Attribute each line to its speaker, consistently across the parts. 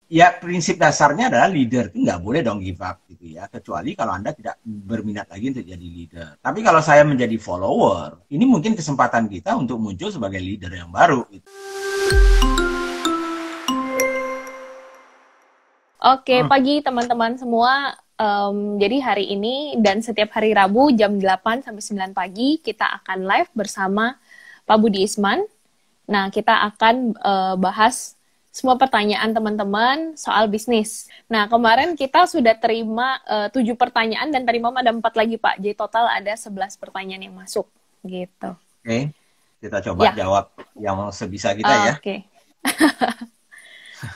Speaker 1: Ya, prinsip dasarnya adalah leader itu nggak boleh dong give up gitu ya, kecuali kalau Anda tidak berminat lagi untuk jadi leader. Tapi kalau saya menjadi follower, ini mungkin kesempatan kita untuk muncul sebagai leader yang baru gitu.
Speaker 2: Oke,
Speaker 1: Hmm,
Speaker 2: pagi teman-teman semua. Jadi hari ini dan setiap hari Rabu jam 8 sampai 9 pagi kita akan live bersama Pak Budi Isman. Nah, kita akan bahas semua pertanyaan teman-teman soal bisnis. Nah, kemarin kita sudah terima 7 pertanyaan dan tadi malam ada 4 lagi, Pak. Jadi total ada 11 pertanyaan yang masuk gitu.
Speaker 1: Oke, kita coba
Speaker 2: Ya,
Speaker 1: jawab yang sebisa kita ya.
Speaker 2: oke.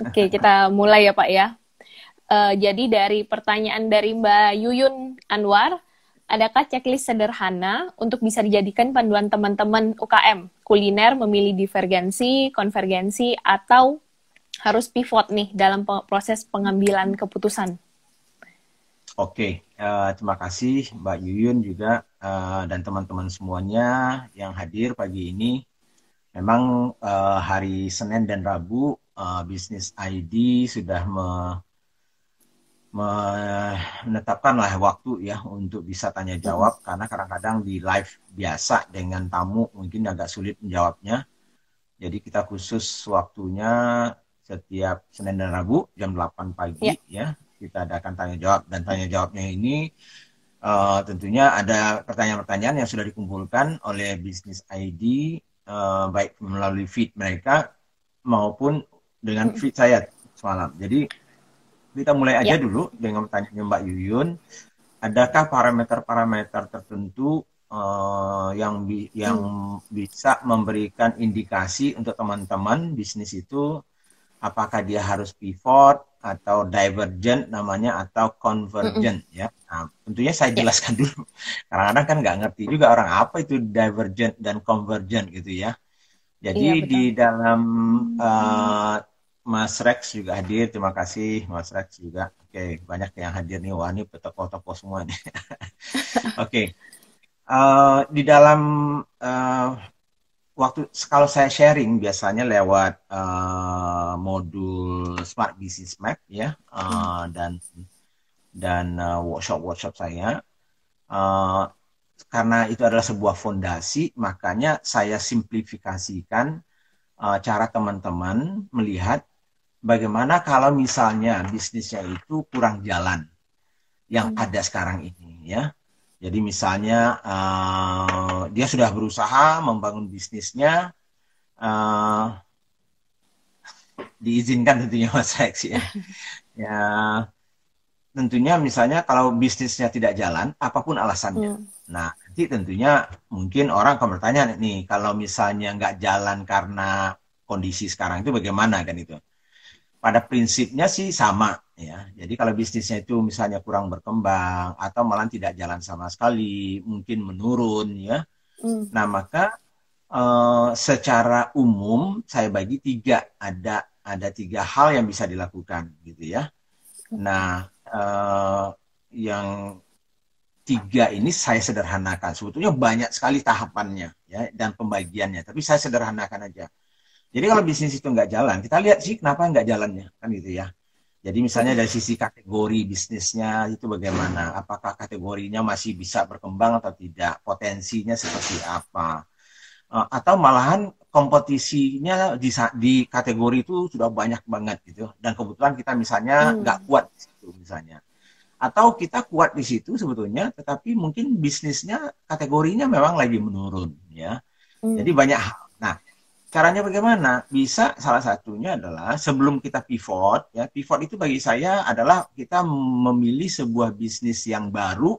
Speaker 2: Oke, kita mulai ya, Pak ya. Jadi dari pertanyaan dari Mbak Yuyun Anwar, adakah checklist sederhana untuk bisa dijadikan panduan teman-teman UKM? Kuliner memilih divergensi, konvergensi, atau harus pivot nih dalam proses pengambilan keputusan?
Speaker 1: Oke, terima kasih Mbak Yuyun juga dan teman-teman semuanya yang hadir pagi ini. Memang hari Senin dan Rabu Bisnis ID sudah menetapkanlah waktu ya untuk bisa tanya jawab karena kadang-kadang di live biasa dengan tamu mungkin agak sulit menjawabnya. Jadi kita khusus waktunya setiap Senin dan Rabu jam 8 pagi
Speaker 2: Ya.
Speaker 1: ya. Kita adakan tanya jawab dan tanya jawabnya ini tentunya ada pertanyaan-pertanyaan yang sudah dikumpulkan oleh Bisnis ID baik melalui feed mereka maupun dengan feed saya semalam. Jadi kita mulai aja
Speaker 2: Ya.
Speaker 1: dulu dengan pertanyaan Mbak Yuyun. Adakah parameter-parameter tertentu yang bisa memberikan indikasi untuk teman-teman bisnis itu apakah dia harus pivot atau divergent namanya atau convergent ya. Nah, tentunya saya
Speaker 2: Ya.
Speaker 1: jelaskan dulu. Kadang-kadang kan nggak ngerti juga orang apa itu divergent dan convergent gitu ya. Jadi
Speaker 2: Iya,
Speaker 1: di
Speaker 2: betul.
Speaker 1: dalam uh, Mas Rex juga hadir, terima kasih Mas Rex juga. Oke, banyak yang hadir nih, wah ini tokoh-tokoh semua nih. Oke, di dalam uh, waktu kalau saya sharing biasanya lewat modul Smart Business Map ya, dan workshop-workshop saya. Uh, karena itu adalah sebuah fondasi, makanya saya simplifikasikan cara teman-teman melihat bagaimana kalau misalnya bisnisnya itu kurang jalan yang ada sekarang ini ya. Jadi misalnya dia sudah berusaha membangun bisnisnya, uh, diizinkan tentunya Mas Rex ya. Ya tentunya misalnya kalau bisnisnya tidak jalan, apapun alasannya. Nah, nanti tentunya mungkin orang akan bertanya nih, kalau misalnya nggak jalan karena kondisi sekarang itu bagaimana kan itu? Pada prinsipnya sih sama ya. Jadi kalau bisnisnya itu misalnya kurang berkembang atau malah tidak jalan sama sekali, mungkin menurun ya. Nah, maka secara umum saya bagi tiga, ada tiga hal yang bisa dilakukan gitu ya. Nah, yang tiga ini saya sederhanakan. Sebetulnya banyak sekali tahapannya ya dan pembagiannya, tapi saya sederhanakan aja. Jadi kalau bisnis itu nggak jalan, kita lihat sih kenapa nggak jalannya kan gitu ya. Jadi misalnya dari sisi kategori bisnisnya itu bagaimana? Apakah kategorinya masih bisa berkembang atau tidak? Potensinya seperti apa? Atau malahan kompetisinya di kategori itu sudah banyak banget gitu. Dan kebetulan kita misalnya nggak kuat di situ misalnya. Atau kita kuat di situ sebetulnya, tetapi mungkin bisnisnya kategorinya memang lagi menurun ya. Jadi banyak hal. Nah, caranya bagaimana? Bisa salah satunya adalah sebelum kita pivot, ya pivot itu bagi saya adalah kita memilih sebuah bisnis yang baru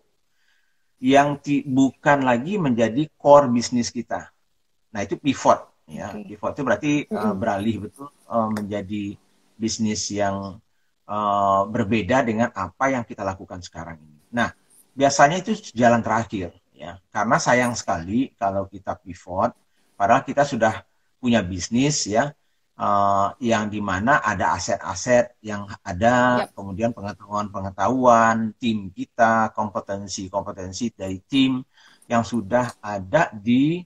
Speaker 1: yang bukan lagi menjadi core bisnis kita. Nah itu pivot, ya pivot itu berarti beralih betul menjadi bisnis yang berbeda dengan apa yang kita lakukan sekarang ini. Nah biasanya itu jalan terakhir, ya karena sayang sekali kalau kita pivot, padahal kita sudah punya bisnis ya yang dimana ada aset-aset yang ada,
Speaker 2: Yap.
Speaker 1: kemudian pengetahuan-pengetahuan, tim kita, kompetensi-kompetensi dari tim yang sudah ada di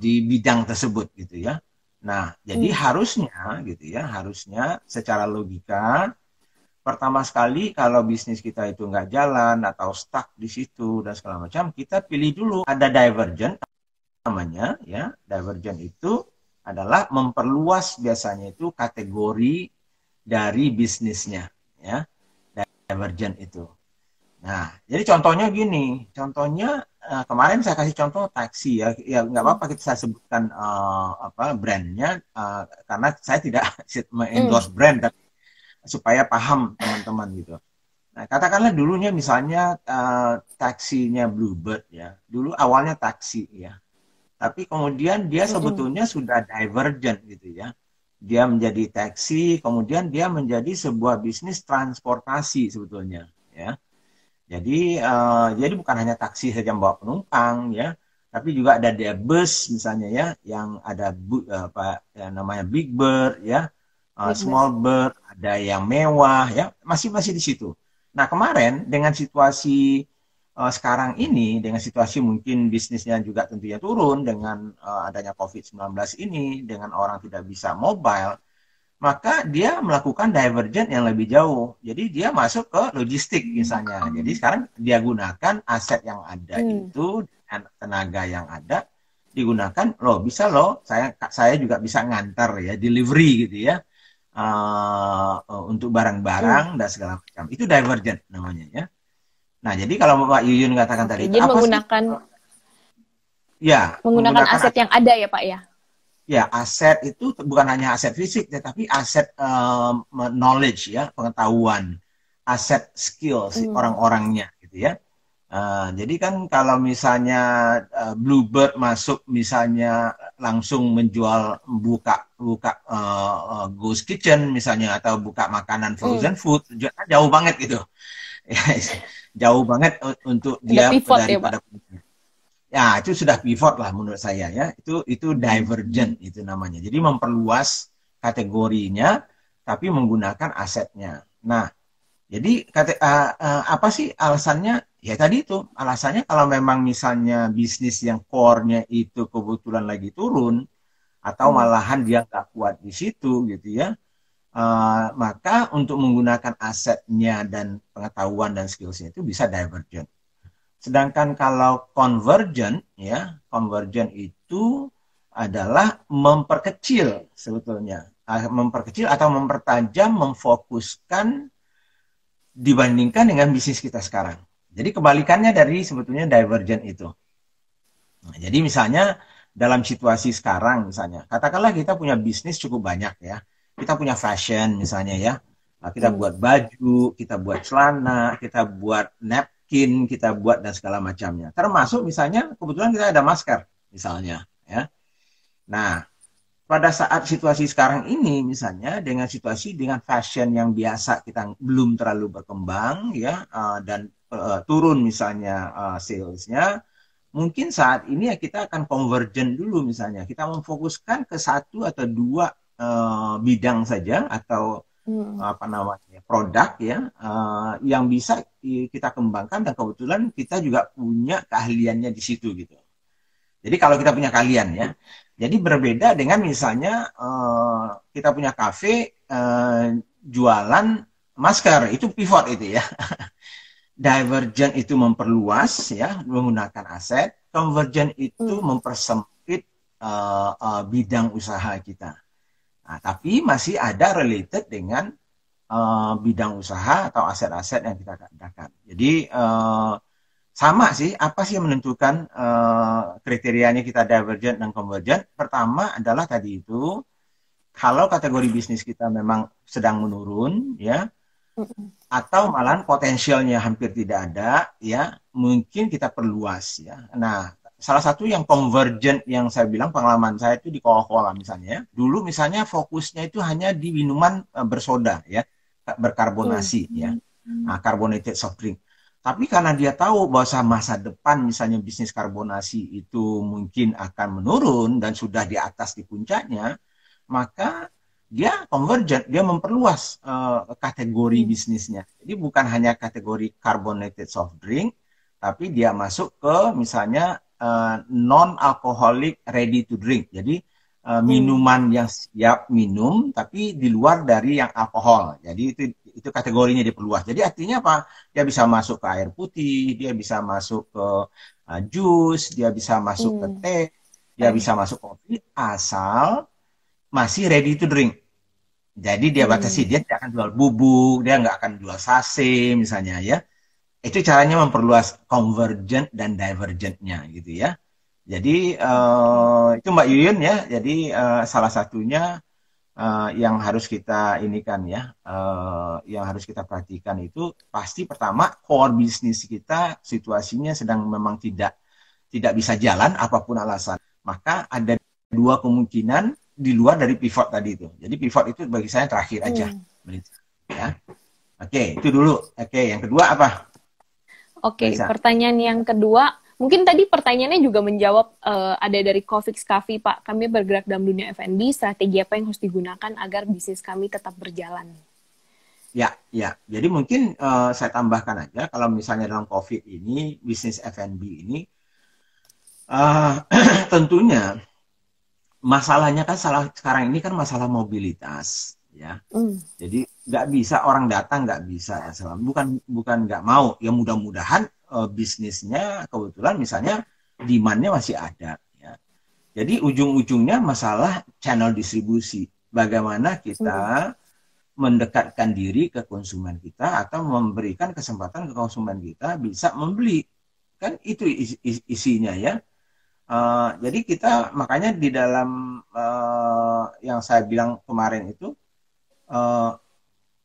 Speaker 1: bidang tersebut gitu ya. Nah, jadi harusnya gitu ya, harusnya secara logika pertama sekali kalau bisnis kita itu nggak jalan atau stuck di situ dan segala macam, kita pilih dulu ada divergent namanya ya. Divergent itu adalah memperluas biasanya itu kategori dari bisnisnya ya. Divergent itu. Nah, jadi contohnya gini, contohnya kemarin saya kasih contoh taksi ya, ya nggak apa-apa kita saya sebutkan apa brandnya karena saya tidak endorse brand tapi supaya paham teman-teman gitu. Nah, katakanlah dulunya misalnya taksinya Bluebird ya, dulu awalnya taksi ya, tapi kemudian dia sebetulnya sudah divergent gitu ya. Dia menjadi taksi, kemudian dia menjadi sebuah bisnis transportasi sebetulnya ya. Jadi bukan hanya taksi saja membawa penumpang ya, tapi juga ada dia bus misalnya ya, yang ada apa ya, namanya Big Bird ya, Small Bird, ada yang mewah ya, masih di situ. Nah kemarin dengan situasi sekarang ini, dengan situasi mungkin bisnisnya juga tentunya turun dengan adanya COVID-19 ini, dengan orang tidak bisa mobile, maka dia melakukan divergent yang lebih jauh. Jadi dia masuk ke logistik misalnya. Jadi sekarang dia gunakan aset yang ada itu dengan tenaga yang ada digunakan. Loh bisa loh, saya juga bisa ngantar ya, delivery gitu ya, untuk barang-barang dan segala macam. Itu divergent namanya ya. Nah jadi kalau Mbak Yuyun katakan tadi,
Speaker 2: jadi
Speaker 1: apa
Speaker 2: menggunakan
Speaker 1: sih? Ya,
Speaker 2: menggunakan aset yang ada ya Pak ya.
Speaker 1: Ya, aset itu bukan hanya aset fisik, tetapi aset knowledge ya, pengetahuan, aset skill si orang-orangnya gitu ya. Jadi kan kalau misalnya Bluebird masuk misalnya langsung menjual buka ghost kitchen misalnya atau buka makanan frozen food, jauh banget gitu. Jauh banget untuk dia daripada ya itu sudah pivot lah menurut saya ya, itu divergent itu namanya, jadi memperluas kategorinya tapi menggunakan asetnya. Nah jadi apa sih alasannya ya, tadi itu alasannya kalau memang misalnya bisnis yang core-nya itu kebetulan lagi turun atau malahan dia nggak kuat di situ gitu ya, maka untuk menggunakan asetnya dan pengetahuan dan skillsnya itu bisa divergent. Sedangkan kalau convergent, ya, convergent itu adalah memperkecil sebetulnya, memperkecil atau mempertajam, memfokuskan dibandingkan dengan bisnis kita sekarang. Jadi kebalikannya dari sebetulnya divergent itu. Nah, jadi misalnya dalam situasi sekarang, misalnya, katakanlah kita punya bisnis cukup banyak ya, kita punya fashion misalnya ya, kita buat baju, kita buat celana, kita buat kita buat dan segala macamnya. Termasuk misalnya kebetulan kita ada masker misalnya ya. Nah, pada saat situasi sekarang ini misalnya dengan situasi dengan fashion yang biasa kita belum terlalu berkembang ya, dan turun misalnya salesnya, mungkin saat ini ya kita akan convergent dulu misalnya. Kita memfokuskan ke satu atau dua bidang saja atau apa namanya produk ya, yang bisa kita kembangkan dan kebetulan kita juga punya keahliannya di situ gitu. Jadi kalau kita punya keahlian ya, jadi berbeda dengan misalnya kita punya kafe jualan masker, itu pivot itu ya. Divergent itu memperluas ya menggunakan aset, convergent itu mempersempit bidang usaha kita. Nah, tapi masih ada related dengan bidang usaha atau aset-aset yang kita katakan. Jadi sama sih, apa sih yang menentukan kriterianya kita divergent dan convergent? Pertama adalah tadi itu, kalau kategori bisnis kita memang sedang menurun, ya, atau malahan potensialnya hampir tidak ada, ya, mungkin kita perluas, ya. Nah, salah satu yang convergent yang saya bilang pengalaman saya itu di Coca-Cola misalnya. Dulu misalnya fokusnya itu hanya di minuman bersoda ya, berkarbonasi ya, carbonated soft drink. Tapi karena dia tahu bahwa masa depan misalnya bisnis karbonasi itu mungkin akan menurun dan sudah di atas di puncaknya, maka dia convergent, dia memperluas kategori bisnisnya. Jadi bukan hanya kategori carbonated soft drink, tapi dia masuk ke misalnya non-alcoholic ready to drink. Jadi minuman yang siap minum tapi di luar dari yang alkohol. Jadi itu kategorinya diperluas. Jadi artinya apa? Dia bisa masuk ke air putih, dia bisa masuk ke jus, dia bisa masuk ke teh, dia bisa masuk kopi asal masih ready to drink. Jadi dia batasi, dia tidak akan jual bubuk, dia nggak akan jual sase misalnya ya. Itu caranya memperluas convergent dan divergentnya gitu ya. Jadi itu Mbak Yuyun ya. Jadi salah satunya yang harus kita inikan ya, yang harus kita perhatikan itu pasti pertama core bisnis kita situasinya sedang memang tidak bisa jalan apapun alasan. Maka ada dua kemungkinan di luar dari pivot tadi itu. Jadi pivot itu bagi saya terakhir aja. Ya. Oke, itu dulu. Oke, yang kedua apa?
Speaker 2: Oke, pertanyaan yang kedua, mungkin tadi pertanyaannya juga menjawab ada dari Cofix Cafe, Pak. Kami bergerak dalam dunia F&B, strategi apa yang harus digunakan agar bisnis kami tetap berjalan?
Speaker 1: Ya. Jadi mungkin saya tambahkan aja, kalau misalnya dalam COVID ini, bisnis F&B ini, tentunya masalahnya kan sekarang ini kan masalah mobilitas, ya. Jadi nggak bisa orang datang, nggak bisa ya. Bukan nggak mau. Ya mudah-mudahan bisnisnya kebetulan misalnya demand-nya masih ada. Ya. Jadi ujung-ujungnya masalah channel distribusi. Bagaimana kita mendekatkan diri ke konsumen kita atau memberikan kesempatan ke konsumen kita bisa membeli. Kan itu isinya ya. Jadi kita makanya di dalam yang saya bilang kemarin itu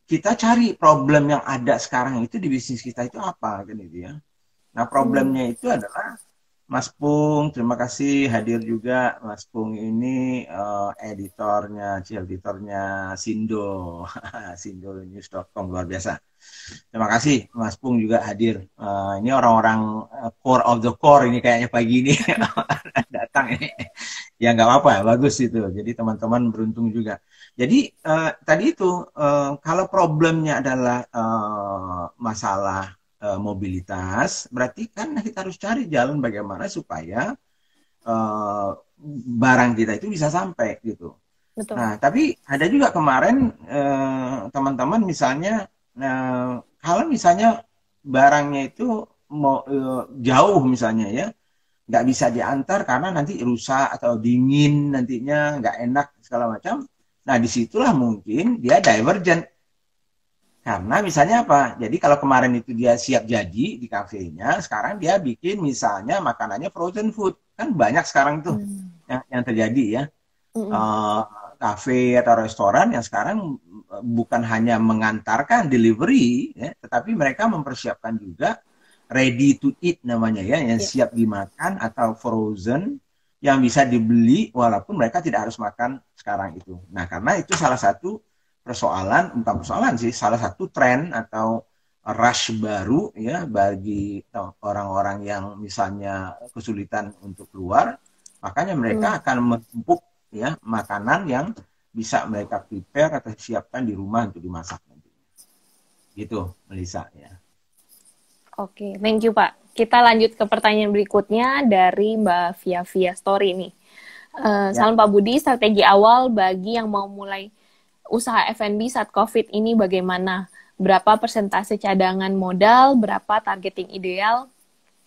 Speaker 1: kita cari problem yang ada sekarang itu di bisnis kita itu apa kan itu ya. Nah problemnya itu adalah Mas Pung, terima kasih hadir juga. Mas Pung ini editornya Sindo, sindonews.com, luar biasa. Terima kasih Mas Pung juga hadir. Ini orang-orang core of the core ini kayaknya pagi ini datang ini. Ya nggak apa-apa, bagus itu. Jadi teman-teman beruntung juga. Jadi tadi itu kalau problemnya adalah masalah mobilitas, berarti kan kita harus cari jalan bagaimana supaya barang kita itu bisa sampai gitu. Betul. Nah, tapi ada juga kemarin teman-teman misalnya kalau misalnya barangnya itu mau jauh misalnya ya, nggak bisa diantar karena nanti rusak atau dingin nantinya nggak enak segala macam. Nah, disitulah mungkin dia divergent. Karena misalnya apa? Jadi kalau kemarin itu dia siap jadi di kafenya, sekarang dia bikin misalnya makanannya frozen food. Kan banyak sekarang tuh yang terjadi ya. Kafe atau restoran yang sekarang bukan hanya mengantarkan delivery, ya, tetapi mereka mempersiapkan juga ready to eat namanya ya, yang siap dimakan atau frozen yang bisa dibeli walaupun mereka tidak harus makan sekarang itu. Nah, karena itu salah satu bukan persoalan sih, salah satu tren atau rush baru ya bagi orang-orang yang misalnya kesulitan untuk keluar, makanya mereka akan menumpuk ya makanan yang bisa mereka prepare atau siapkan di rumah untuk dimasak nanti. Gitu, Melisa ya.
Speaker 2: Oke, thank you Pak. Kita lanjut ke pertanyaan berikutnya dari Mbak Via Story nih. Salam Pak Budi, strategi awal bagi yang mau mulai usaha F&B saat COVID ini bagaimana? Berapa persentase cadangan modal? Berapa targeting ideal?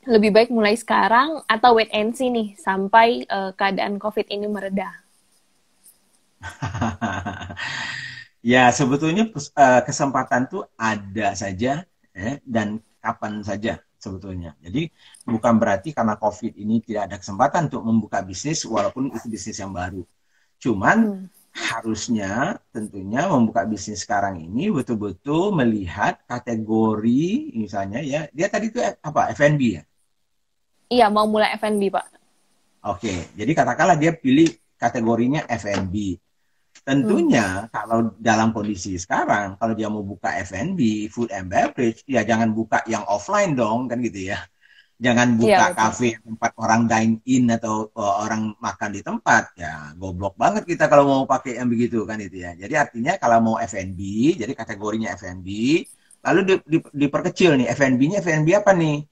Speaker 2: Lebih baik mulai sekarang atau wait and see nih sampai keadaan COVID ini mereda?
Speaker 1: Ya, sebetulnya kesempatan tuh ada saja dan kapan saja sebetulnya. Jadi bukan berarti karena COVID ini tidak ada kesempatan untuk membuka bisnis walaupun itu bisnis yang baru. Cuman harusnya tentunya membuka bisnis sekarang ini betul-betul melihat kategori misalnya ya, dia tadi itu apa, F&B ya?
Speaker 2: Iya, mau mulai F&B Pak.
Speaker 1: Oke, jadi katakanlah dia pilih kategorinya F&B. Tentunya kalau dalam kondisi sekarang, kalau dia mau buka F&B, food and beverage, ya jangan buka yang offline dong, kan gitu ya. Jangan buka kafe tempat orang dine in atau orang makan di tempat. Ya goblok banget kita kalau mau pakai yang begitu kan itu ya. Jadi artinya kalau mau F&B, jadi kategorinya F&B, lalu diperkecil nih, F&B-nya F&B apa nih?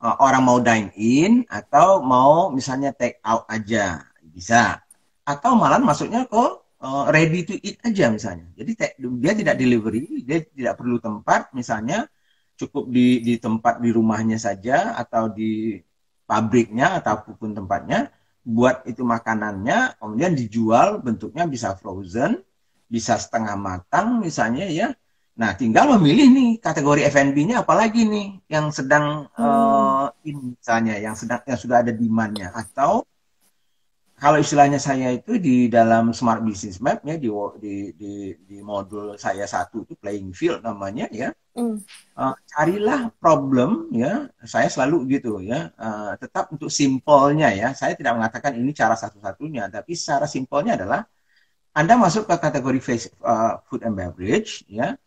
Speaker 1: Orang mau dine in atau mau misalnya take out aja, bisa. atau malah masuknya ke ready to eat aja misalnya. Jadi dia tidak delivery, dia tidak perlu tempat, misalnya cukup di tempat di rumahnya saja atau di pabriknya ataupun tempatnya, buat itu makanannya, kemudian dijual, bentuknya bisa frozen, bisa setengah matang misalnya ya. Nah, tinggal memilih nih kategori F&B-nya apalagi nih yang sedang ini misalnya, yang sudah ada demand-nya, atau kalau istilahnya saya itu di dalam Smart Business Map ya, di modul saya satu itu playing field namanya ya. Carilah problem ya, saya selalu gitu ya, tetap untuk simpelnya ya, saya tidak mengatakan ini cara satu-satunya, tapi secara simpelnya adalah Anda masuk ke kategori food and beverage ya,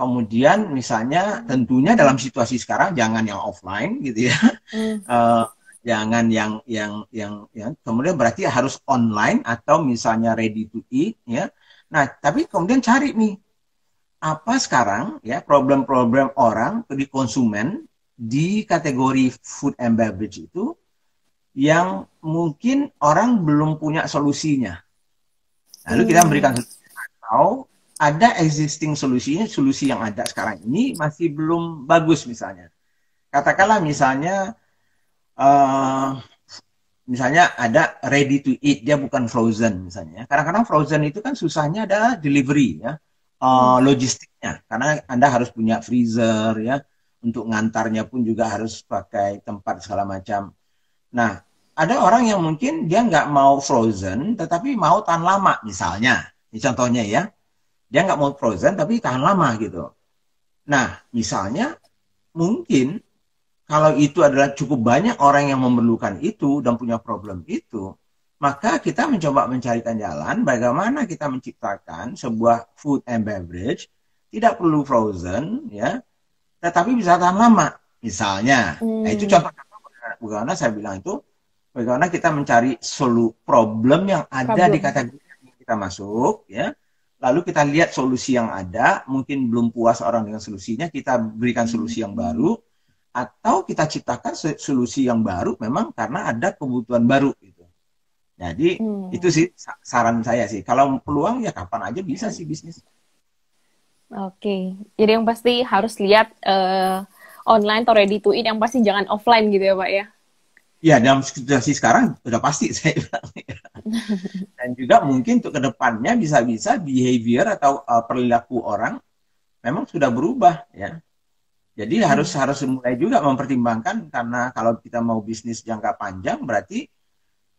Speaker 1: kemudian misalnya tentunya dalam situasi sekarang jangan yang offline gitu ya, jangan yang kemudian berarti harus online atau misalnya ready to eat ya. Nah, tapi kemudian cari nih apa sekarang ya problem-problem orang di konsumen di kategori food and beverage itu yang mungkin orang belum punya solusinya. Lalu kita memberikan solusi, atau ada existing solusinya, solusi yang ada sekarang ini masih belum bagus misalnya. Katakanlah misalnya ada ready to eat, dia bukan frozen misalnya. Kadang-kadang frozen itu kan susahnya adalah delivery ya, logistiknya. Karena Anda harus punya freezer ya, untuk ngantarnya pun juga harus pakai tempat segala macam. Nah, ada orang yang mungkin dia nggak mau frozen, tetapi mau tahan lama misalnya. Ini contohnya ya, dia nggak mau frozen tapi tahan lama gitu. Nah, misalnya mungkin kalau itu adalah cukup banyak orang yang memerlukan itu dan punya problem itu, maka kita mencoba mencarikan jalan bagaimana kita menciptakan sebuah food and beverage tidak perlu frozen ya, tetapi bisa tahan lama misalnya. Nah, itu contoh bagaimana saya bilang itu, bagaimana kita mencari problem yang ada di kategori yang kita masuk ya. Lalu kita lihat solusi yang ada, mungkin belum puas orang dengan solusinya, kita berikan solusi yang baru, atau kita ciptakan solusi yang baru memang karena ada kebutuhan baru gitu. Jadi itu sih saran saya sih. Kalau peluang ya kapan aja bisa sih bisnis.
Speaker 2: Oke. Jadi yang pasti harus lihat online atau ready to eat, yang pasti jangan offline gitu ya Pak ya.
Speaker 1: Ya, dalam situasi sekarang udah pasti saya bilang. Dan juga mungkin untuk kedepannya bisa-bisa behavior atau perilaku orang memang sudah berubah ya. Jadi harus mulai juga mempertimbangkan, karena kalau kita mau bisnis jangka panjang berarti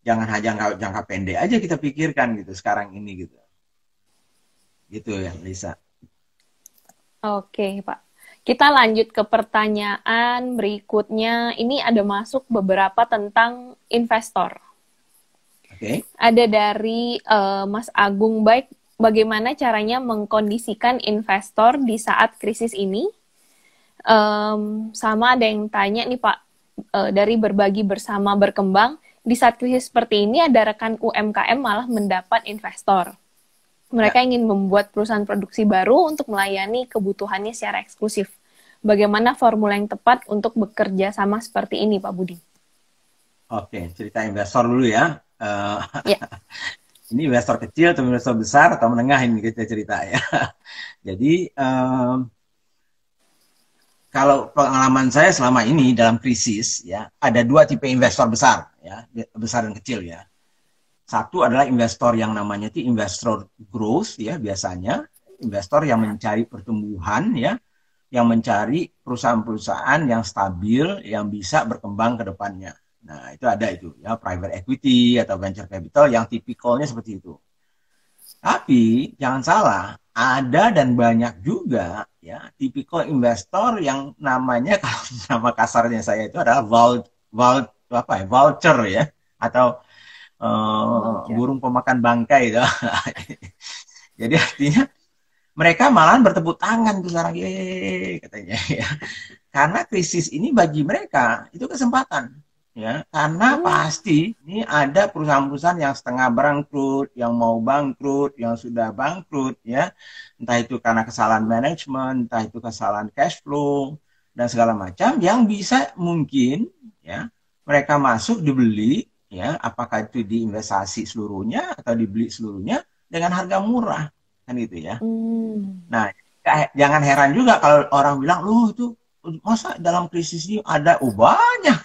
Speaker 1: jangan hanya jangka pendek aja kita pikirkan gitu sekarang ini gitu. Gitu ya, Lisa.
Speaker 2: Oke, Pak. Kita lanjut ke pertanyaan berikutnya. Ini ada masuk beberapa tentang investor.
Speaker 1: Oke.
Speaker 2: Ada dari Mas Agung, baik, bagaimana caranya mengkondisikan investor di saat krisis ini? Sama ada yang tanya nih Pak, dari berbagi bersama berkembang, di saat krisis seperti ini ada rekan UMKM malah mendapat investor. Mereka ingin membuat perusahaan produksi baru untuk melayani kebutuhannya secara eksklusif. Bagaimana formula yang tepat untuk bekerja sama seperti ini Pak Budi?
Speaker 1: Oke, cerita investor dulu ya. Ini investor kecil atau investor besar atau menengah ini kita cerita ya. Jadi kalau pengalaman saya selama ini dalam krisis ya, ada dua tipe investor besar ya, besar dan kecil ya. Satu adalah investor yang namanya itu investor growth ya, biasanya investor yang mencari pertumbuhan ya, yang mencari perusahaan-perusahaan yang stabil, yang bisa berkembang ke depannya. Nah, itu ada itu ya, private equity atau venture capital yang tipikalnya seperti itu. Tapi jangan salah, ada dan banyak juga ya tipikal investor yang namanya, kalau nama kasarnya saya itu adalah vulture ya, atau burung pemakan bangkai itu. Jadi artinya mereka malahan bertepuk tangan tuh sekarang, katanya ya. Karena krisis ini bagi mereka itu kesempatan. Ya, karena pasti ini ada perusahaan-perusahaan yang setengah bangkrut, yang mau bangkrut, yang sudah bangkrut, ya, entah itu karena kesalahan manajemen, entah itu kesalahan cash flow dan segala macam, yang bisa mungkin, ya, mereka masuk dibeli, ya, apakah itu diinvestasi seluruhnya atau dibeli seluruhnya dengan harga murah, kan gitu ya. Nah, jangan heran juga kalau orang bilang, loh itu masa dalam krisis ini ada banyak.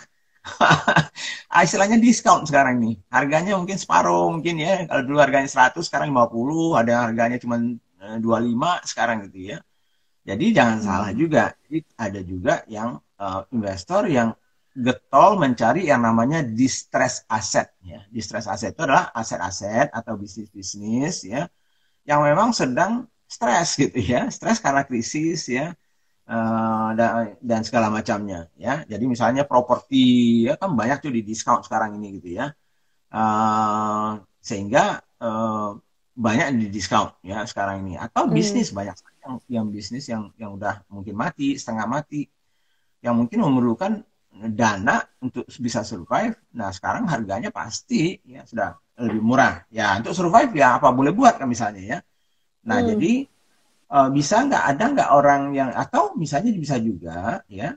Speaker 1: Istilahnya diskon sekarang nih. Harganya mungkin separuh mungkin ya. Kalau dulu harganya 100, sekarang 50, ada harganya cuma 25 sekarang gitu ya. Jadi jangan salah juga. Jadi ada juga yang investor yang getol mencari yang namanya distress asset ya. Distress asset itu adalah aset-aset atau bisnis-bisnis ya yang memang sedang stres gitu ya. Stres karena krisis ya. Dan segala macamnya ya. Jadi misalnya properti ya kan banyak tuh di diskon sekarang ini gitu ya. Sehingga banyak di diskon ya sekarang ini. Atau bisnis banyak yang bisnis yang udah mungkin mati, setengah mati, yang mungkin memerlukan dana untuk bisa survive. Nah sekarang harganya pasti ya sudah lebih murah. Ya untuk survive ya apa boleh buat kan misalnya ya. Nah jadi bisa ada nggak orang yang, atau misalnya bisa juga ya,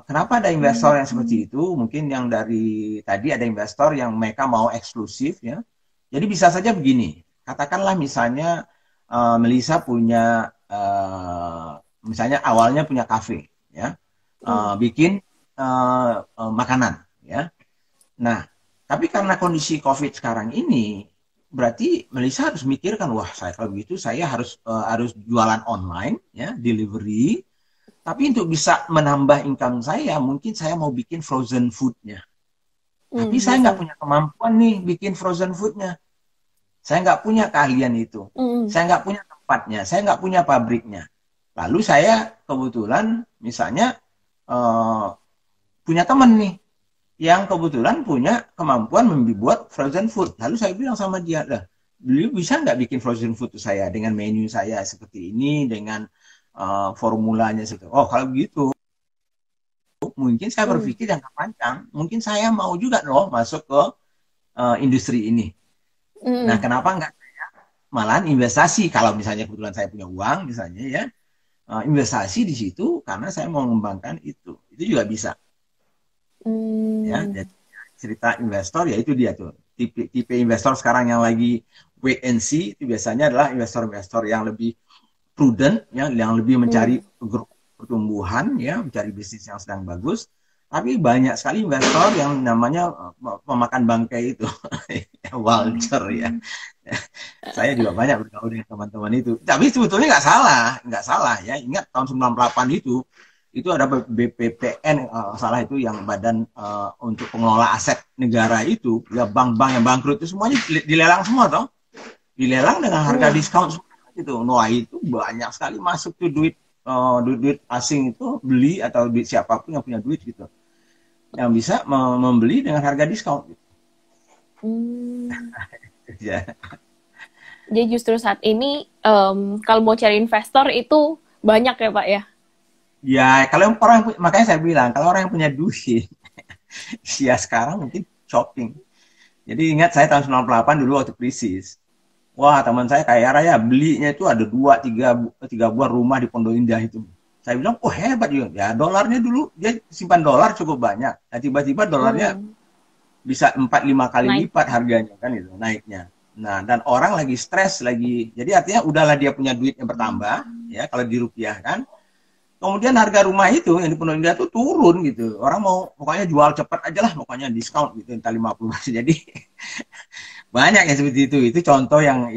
Speaker 1: kenapa ada investor yang seperti itu, mungkin yang dari tadi ada investor yang mereka mau eksklusif ya, jadi bisa saja begini, katakanlah misalnya Melissa punya misalnya awalnya punya kafe ya, bikin makanan ya, nah tapi karena kondisi COVID sekarang ini berarti Melissa harus mikirkan, wah saya kalau begitu saya harus jualan online ya, delivery. Tapi untuk bisa menambah income saya, mungkin saya mau bikin frozen foodnya. Tapi saya nggak punya kemampuan nih bikin frozen foodnya. Saya nggak punya keahlian itu. Saya nggak punya tempatnya. Saya nggak punya pabriknya. Lalu saya kebetulan misalnya punya teman nih yang kebetulan punya kemampuan membuat frozen food. Lalu saya bilang sama dia, lah, beliau bisa nggak bikin frozen food saya dengan menu saya seperti ini, dengan formulanya seperti itu. Oh, kalau begitu, mungkin saya berpikir jangka panjang, mungkin saya mau juga loh masuk ke industri ini. Nah, kenapa nggak saya malahan investasi, kalau misalnya kebetulan saya punya uang, misalnya ya, investasi di situ karena saya mau mengembangkan itu. Itu juga bisa. Ya, jadi cerita investor ya itu dia tuh tipe investor sekarang yang lagi wait and see itu biasanya adalah investor-investor yang lebih prudent ya, yang lebih mencari pertumbuhan ya, mencari bisnis yang sedang bagus. Tapi banyak sekali investor yang namanya pemakan bangkai itu vulture ya. Saya juga banyak bergaul dengan teman-teman itu. Tapi sebetulnya nggak salah ya. Ingat tahun 98 itu ada BPPN salah itu yang badan untuk pengelola aset negara itu, ya bank-bank yang bangkrut itu semuanya dilelang semua toh, dilelang dengan harga diskon itu. Wah itu banyak sekali masuk tuh duit asing itu, beli atau duit siapapun yang punya duit gitu, yang bisa membeli dengan harga diskon. Ya.
Speaker 2: Jadi justru saat ini kalau mau cari investor itu banyak ya Pak ya.
Speaker 1: Ya, kalau orang, makanya saya bilang, kalau orang yang punya duit, ya sekarang mungkin shopping. Jadi ingat saya tahun 98 dulu waktu krisis. Wah, teman saya kaya raya, belinya itu ada 3 buah rumah di Pondok Indah itu. Saya bilang, oh hebat juga. Ya, dolarnya dulu, dia simpan dolar cukup banyak. Nah, tiba-tiba dolarnya bisa 4-5 kali lipat harganya, kan itu, naiknya. Nah, dan orang lagi stres lagi. Jadi artinya udahlah dia punya duit yang bertambah, ya kalau dirupiahkan. Kemudian harga rumah itu yang di Pondok Indah itu turun gitu. Orang mau pokoknya jual cepat aja lah, pokoknya diskon gitu, entah 50%. Jadi banyak yang seperti itu. Itu contoh yang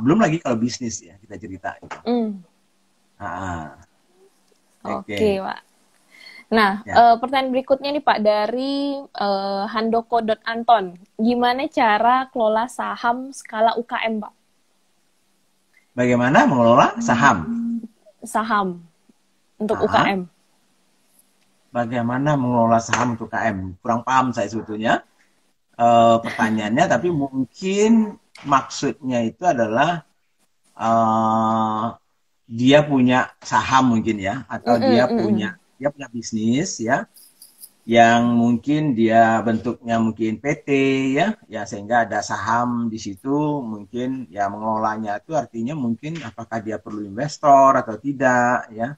Speaker 1: belum lagi kalau bisnis ya kita cerita.
Speaker 2: Oke, Pak. Nah, pertanyaan berikutnya nih Pak dari handoko.anton. Gimana cara kelola saham skala UKM, Pak?
Speaker 1: Bagaimana mengelola saham?
Speaker 2: Saham. Untuk UKM.
Speaker 1: Bagaimana mengelola saham untuk UKM? Kurang paham saya sebetulnya pertanyaannya, tapi mungkin maksudnya itu adalah dia punya saham mungkin ya, atau dia punya bisnis ya, yang mungkin dia bentuknya mungkin PT ya sehingga ada saham di situ, mungkin ya mengelolanya itu artinya mungkin apakah dia perlu investor atau tidak ya.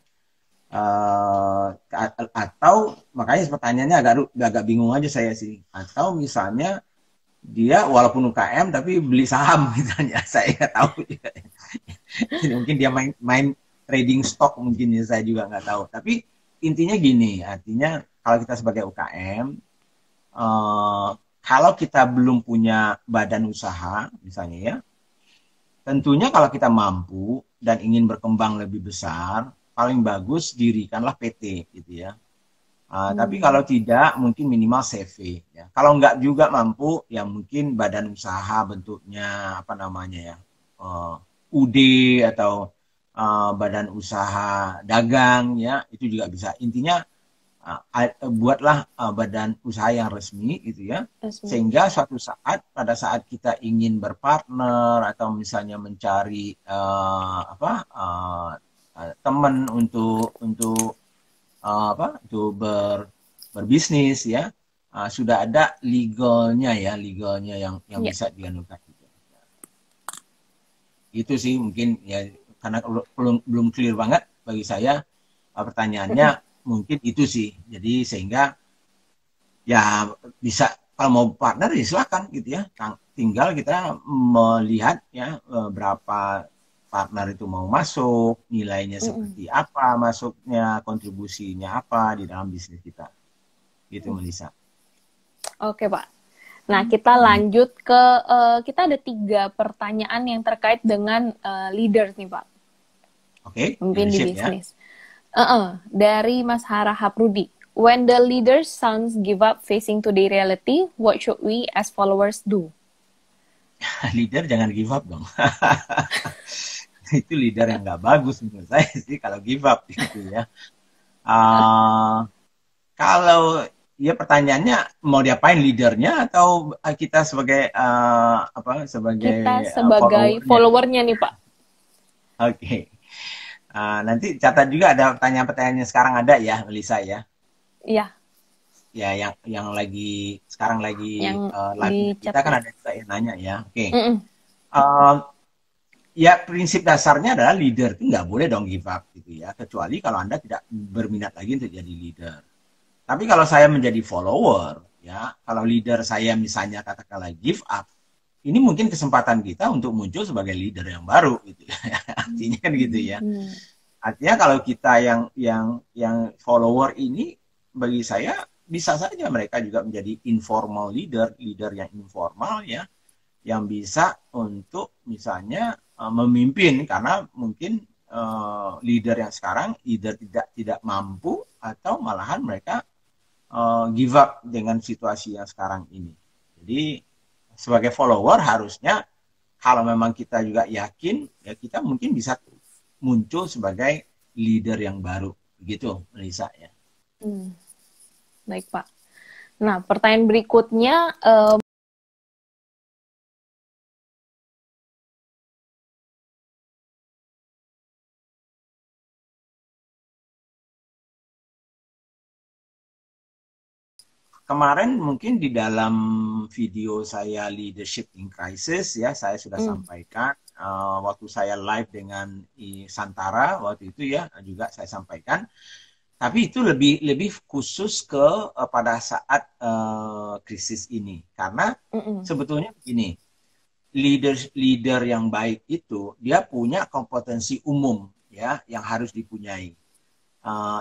Speaker 1: Atau makanya pertanyaannya agak bingung aja saya sih. Atau misalnya dia walaupun UKM tapi beli saham misalnya, saya nggak tahu. Mungkin dia main trading stock mungkin ya, saya juga nggak tahu. Tapi intinya gini, artinya kalau kita sebagai UKM, kalau kita belum punya badan usaha misalnya ya, tentunya kalau kita mampu dan ingin berkembang lebih besar, paling bagus dirikanlah PT gitu ya. Tapi kalau tidak, mungkin minimal CV. Ya. Kalau nggak juga mampu, ya mungkin badan usaha bentuknya apa namanya ya, UD atau badan usaha dagang ya, itu juga bisa. Intinya buatlah badan usaha yang resmi gitu ya, sehingga suatu saat pada saat kita ingin berpartner atau misalnya mencari teman untuk berbisnis ya, sudah ada legalnya yang bisa dianukan. Itu sih mungkin ya, karena belum clear banget bagi saya pertanyaannya, mungkin itu sih. Jadi sehingga ya bisa, kalau mau partner ya silakan gitu ya, tinggal kita melihat ya berapa partner itu mau masuk, nilainya seperti apa masuknya, kontribusinya apa di dalam bisnis kita. Gitu, Melisa.
Speaker 2: Oke, Pak. Nah, kita lanjut ke, kita ada 3 pertanyaan yang terkait dengan leaders nih, Pak.
Speaker 1: Oke,
Speaker 2: mungkin di bisnis. Ya. Dari Mas Hara Haprudi. When the leaders sounds give up facing to the reality, what should we as followers do?
Speaker 1: Leader jangan give up dong. Itu leader yang nggak bagus menurut saya sih kalau give up gitu ya. Kalau ya pertanyaannya mau diapain, leadernya atau kita sebagai
Speaker 2: sebagai followernya nih Pak.
Speaker 1: Oke. Nanti catat juga ada pertanyaan-pertanyaan yang sekarang ada ya, Melisa ya.
Speaker 2: Iya.
Speaker 1: Ya yang sekarang lagi live kita kan ada juga yang nanya ya. Oke. Ya prinsip dasarnya adalah leader itu nggak boleh dong give up gitu ya, kecuali kalau Anda tidak berminat lagi untuk jadi leader. Tapi kalau saya menjadi follower ya, kalau leader saya misalnya katakanlah give up, ini mungkin kesempatan kita untuk muncul sebagai leader yang baru gitu ya. Artinya kan gitu ya. Artinya kalau kita yang follower ini, bagi saya bisa saja mereka juga menjadi informal leader yang informal ya, yang bisa untuk misalnya memimpin, karena mungkin leader yang sekarang either tidak mampu atau malahan mereka give up dengan situasi yang sekarang ini. Jadi sebagai follower harusnya kalau memang kita juga yakin ya, kita mungkin bisa muncul sebagai leader yang baru, begitu Melisa ya.
Speaker 2: Baik Pak. Nah pertanyaan berikutnya.
Speaker 1: Kemarin mungkin di dalam video saya Leadership in Crisis ya, saya sudah sampaikan waktu saya live dengan Santara waktu itu ya, juga saya sampaikan. Tapi itu lebih khusus pada saat krisis ini, karena sebetulnya begini, leader yang baik itu dia punya kompetensi umum ya yang harus dipunyai,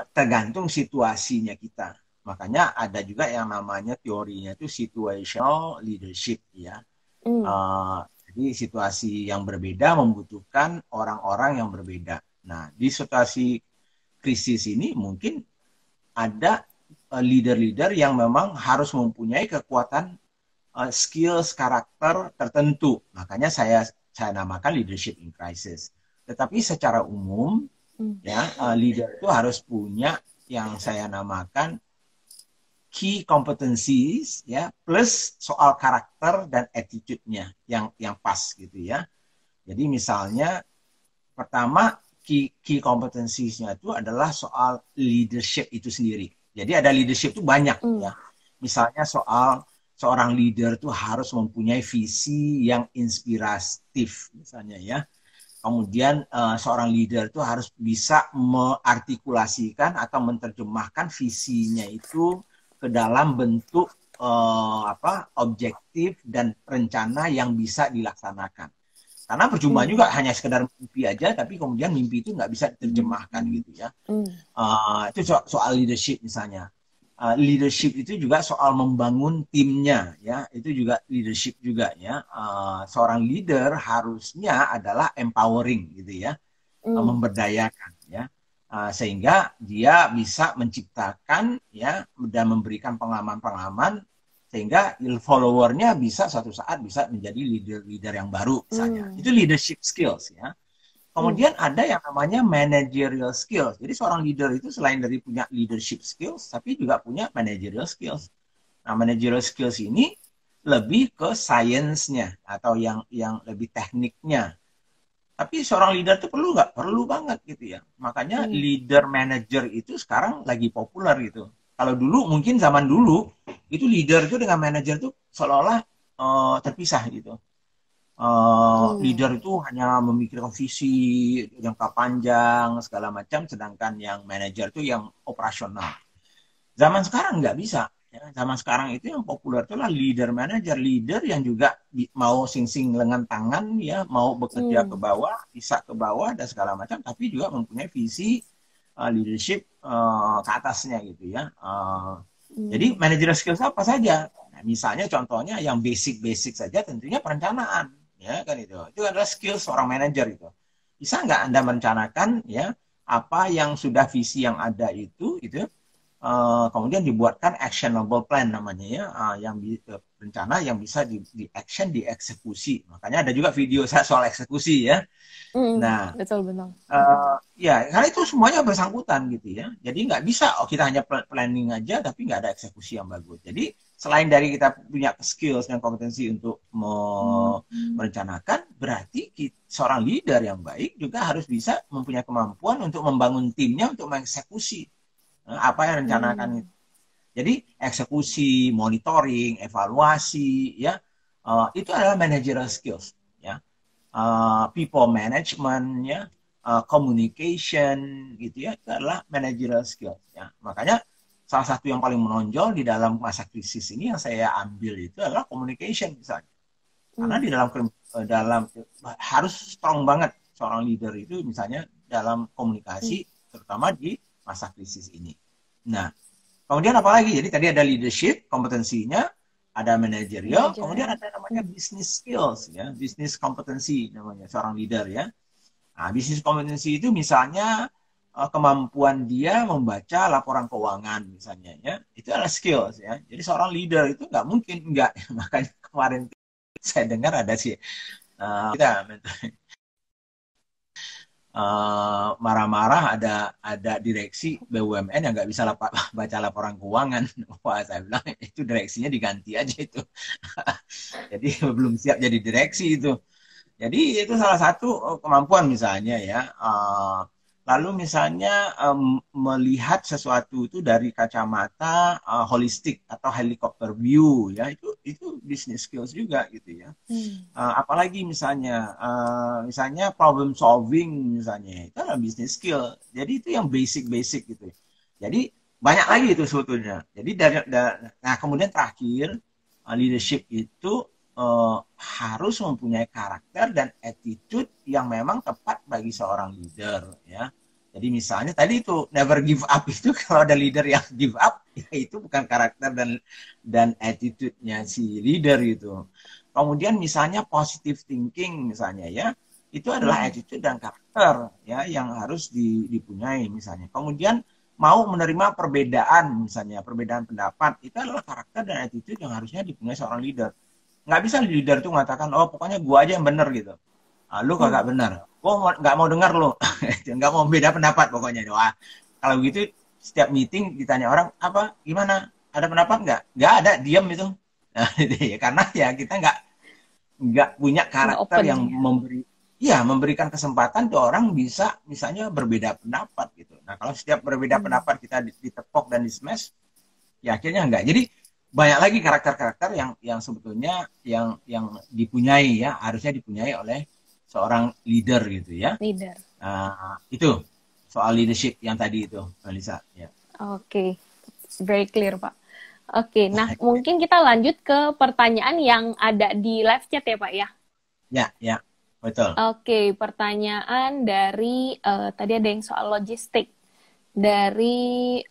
Speaker 1: tergantung situasinya kita. Makanya ada juga yang namanya teorinya itu situational leadership ya. Jadi situasi yang berbeda membutuhkan orang-orang yang berbeda. Nah, di situasi krisis ini mungkin ada leader-leader yang memang harus mempunyai kekuatan skills, karakter tertentu. Makanya saya namakan leadership in crisis. Tetapi secara umum ya, leader itu harus punya yang saya namakan key competencies ya, plus soal karakter dan attitude-nya yang pas gitu ya. Jadi misalnya pertama key competencies-nya itu adalah soal leadership itu sendiri. Jadi ada leadership itu banyak ya. Misalnya soal seorang leader itu harus mempunyai visi yang inspiratif misalnya ya. Kemudian seorang leader itu harus bisa mengartikulasikan atau menerjemahkan visinya itu ke dalam bentuk objektif dan rencana yang bisa dilaksanakan. Karena percuma juga hanya sekedar mimpi aja, tapi kemudian mimpi itu nggak bisa diterjemahkan gitu ya. Itu soal leadership misalnya. Leadership itu juga soal membangun timnya ya, itu juga leadership juga ya. Seorang leader harusnya adalah empowering gitu ya, memberdayakan ya, sehingga dia bisa menciptakan ya dan memberikan pengalaman-pengalaman sehingga followernya bisa suatu saat bisa menjadi leader-leader yang baru misalnya. Itu leadership skills ya. Kemudian ada yang namanya managerial skills. Jadi seorang leader itu selain dari punya leadership skills, tapi juga punya managerial skills. Nah, managerial skills ini lebih ke sainsnya atau yang lebih tekniknya. Tapi seorang leader itu perlu nggak? Perlu banget gitu ya. Makanya leader manager itu sekarang lagi populer gitu. Kalau dulu mungkin zaman dulu itu leader itu dengan manager itu seolah-olah terpisah gitu. Leader itu hanya memikirkan visi jangka panjang segala macam, sedangkan yang manajer itu yang operasional. Zaman sekarang nggak bisa. Ya. Zaman sekarang itu yang populer itulah leader manager, leader yang juga mau sing-sing lengan tangan, ya mau bekerja ke bawah, bisa ke bawah dan segala macam, tapi juga mempunyai visi leadership ke atasnya gitu ya. Jadi managerial skills apa saja? Nah, misalnya contohnya yang basic-basic saja tentunya perencanaan. Ya kan itu adalah skill seorang manajer itu. Bisa nggak Anda merencanakan ya apa yang sudah visi yang ada itu kemudian dibuatkan actionable plan namanya ya, yang rencana yang bisa di action, dieksekusi. Makanya ada juga video saya soal eksekusi ya. Nah,
Speaker 2: betul.
Speaker 1: Ya karena itu semuanya bersangkutan gitu ya. Jadi nggak bisa kita hanya planning aja tapi nggak ada eksekusi yang bagus. Jadi selain dari kita punya skills dan kompetensi untuk merencanakan, berarti seorang leader yang baik juga harus bisa mempunyai kemampuan untuk membangun timnya untuk mengeksekusi apa yang rencanakan itu. Jadi eksekusi, monitoring, evaluasi, ya itu adalah managerial skills, ya. People management, ya, communication, gitu ya, itu adalah managerial skills, ya. Makanya salah satu yang paling menonjol di dalam masa krisis ini yang saya ambil itu adalah communication misalnya. Karena di dalam harus strong banget seorang leader itu misalnya dalam komunikasi terutama di masa krisis ini. Nah, kemudian apa lagi? Jadi tadi ada leadership, kompetensinya, ada managerial, kemudian ada namanya business skills ya, business kompetensi namanya seorang leader ya. Nah, business kompetensi itu misalnya kemampuan dia membaca laporan keuangan misalnya ya, itu adalah skills ya. Jadi seorang leader itu nggak mungkin nggak. Makanya kemarin saya dengar ada sih kita marah-marah ada direksi BUMN yang nggak bisa baca laporan keuangan. Wah, saya bilang itu direksinya diganti aja itu. Jadi belum siap jadi direksi itu. Jadi itu salah satu kemampuan misalnya ya. Lalu misalnya melihat sesuatu itu dari kacamata holistik atau helikopter view ya, itu business skills juga gitu ya. Apalagi misalnya problem solving misalnya, itu adalah business skill. Jadi itu yang basic gitu. Jadi banyak lagi itu sebetulnya. Jadi nah kemudian terakhir leadership itu harus mempunyai karakter dan attitude yang memang tepat bagi seorang leader ya. Jadi misalnya tadi itu never give up itu kalau ada leader yang give up ya itu bukan karakter dan attitude-nya si leader itu. Kemudian misalnya positive thinking misalnya ya, itu adalah attitude dan karakter ya yang harus dipunyai misalnya. Kemudian mau menerima perbedaan misalnya, perbedaan pendapat, itu adalah karakter dan attitude yang harusnya dipunyai seorang leader. Nggak bisa leader itu mengatakan, oh pokoknya gua aja yang benar gitu. Lu kagak benar. Gua nggak mau dengar lu. Nggak mau beda pendapat pokoknya. Wah, kalau gitu setiap meeting ditanya orang, apa, gimana? Ada pendapat nggak? Nggak ada, diam itu. Karena ya kita nggak punya karakter yang memberikan kesempatan tuh orang bisa misalnya berbeda pendapat gitu. Nah kalau setiap berbeda pendapat kita ditepok dan di smash, ya akhirnya enggak. Jadi banyak lagi karakter-karakter yang sebetulnya yang dipunyai ya, harusnya dipunyai oleh seorang leader gitu ya.
Speaker 2: Leader.
Speaker 1: Itu soal leadership yang tadi itu, Lisa. Ya.
Speaker 2: Oke, very clear Pak. Oke, nah mungkin kita lanjut ke pertanyaan yang ada di live chat ya Pak ya.
Speaker 1: Ya, betul.
Speaker 2: Oke, pertanyaan dari tadi ada yang soal logistik dari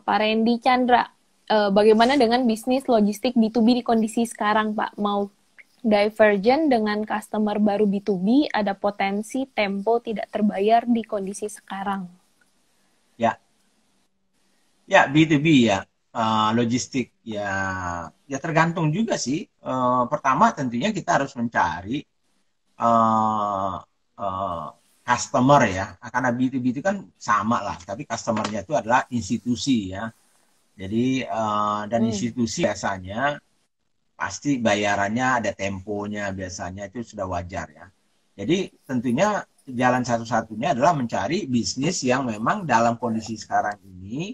Speaker 2: Pak Randy Chandra. Bagaimana dengan bisnis logistik B2B di kondisi sekarang Pak? Mau divergent dengan customer baru B2B, ada potensi tempo tidak terbayar di kondisi sekarang.
Speaker 1: Ya, B2B ya, logistik ya tergantung juga sih. Pertama tentunya kita harus mencari uh, uh, customer ya, karena B2B itu kan sama lah, tapi customernya itu adalah institusi ya. Jadi dan institusi biasanya pasti bayarannya ada temponya, biasanya itu sudah wajar ya. Jadi tentunya jalan satu-satunya adalah mencari bisnis yang memang dalam kondisi sekarang ini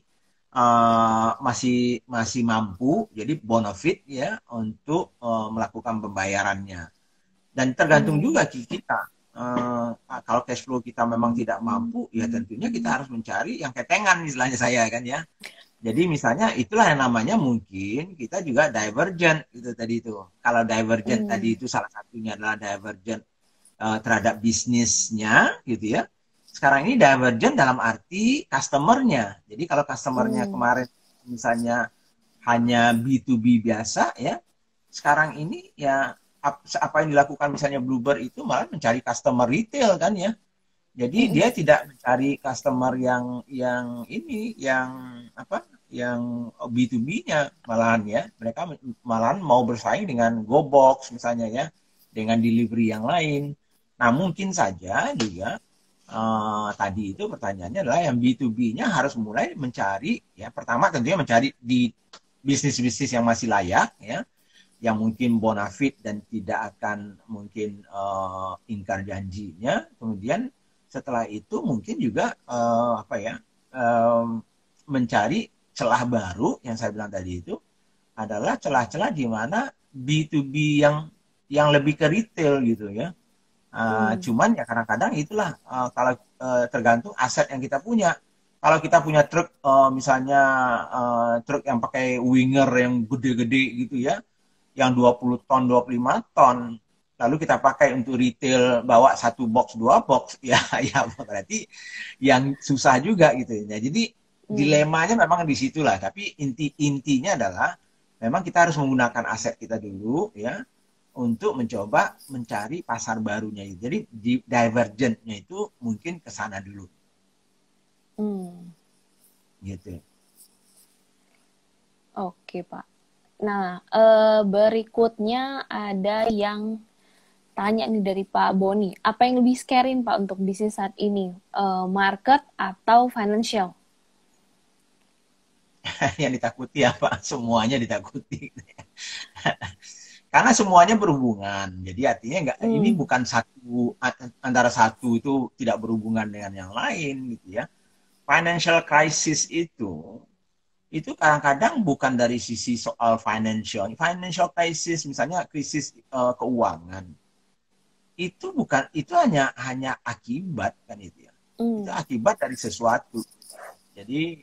Speaker 1: masih mampu, jadi bonafit ya untuk melakukan pembayarannya. Dan tergantung juga kita. Kalau cash flow kita memang tidak mampu, ya tentunya kita harus mencari yang ketengan, istilahnya saya kan ya. Jadi misalnya itulah yang namanya mungkin kita juga divergent itu tadi itu. Kalau divergent tadi itu salah satunya adalah divergent terhadap bisnisnya gitu ya. Sekarang ini divergent dalam arti customernya. Jadi kalau customernya kemarin misalnya hanya B2B biasa ya, sekarang ini ya apa yang dilakukan misalnya Bluebird itu malah mencari customer retail kan ya. Jadi dia tidak mencari customer yang ini yang B2B-nya malahan ya. Mereka malahan mau bersaing dengan GoBox misalnya ya, dengan delivery yang lain. Nah, mungkin saja juga tadi itu pertanyaannya adalah yang B2B-nya harus mulai mencari ya, pertama tentunya mencari di bisnis-bisnis yang masih layak ya, yang mungkin bonafit dan tidak akan mungkin ingkar janjinya. Kemudian setelah itu mungkin juga mencari celah baru yang saya bilang tadi itu adalah celah-celah di mana B2B yang lebih ke retail gitu ya. Cuman ya kadang-kadang itulah kalau tergantung aset yang kita punya. Kalau kita punya truk misalnya truk yang pakai winger yang gede-gede gitu ya, yang 20 ton, 25 ton, lalu kita pakai untuk retail bawa 1 box, 2 box, ya berarti yang susah juga gitu ya. Jadi dilemanya memang di situlah, tapi intinya adalah memang kita harus menggunakan aset kita dulu ya, untuk mencoba mencari pasar barunya. Jadi divergentnya itu mungkin ke sana dulu. Gitu.
Speaker 2: Oke, Pak. Nah, berikutnya ada yang tanya nih dari Pak Boni. Apa yang lebih scary, Pak, untuk bisnis saat ini? Market atau financial?
Speaker 1: Yang ditakuti apa? Semuanya ditakuti. Karena semuanya berhubungan. Jadi artinya ini bukan antara satu itu tidak berhubungan dengan yang lain gitu ya. Financial crisis itu kadang-kadang bukan dari sisi soal financial. Financial crisis misalnya krisis keuangan. Itu hanya akibat kan itu ya. Itu akibat dari sesuatu. Jadi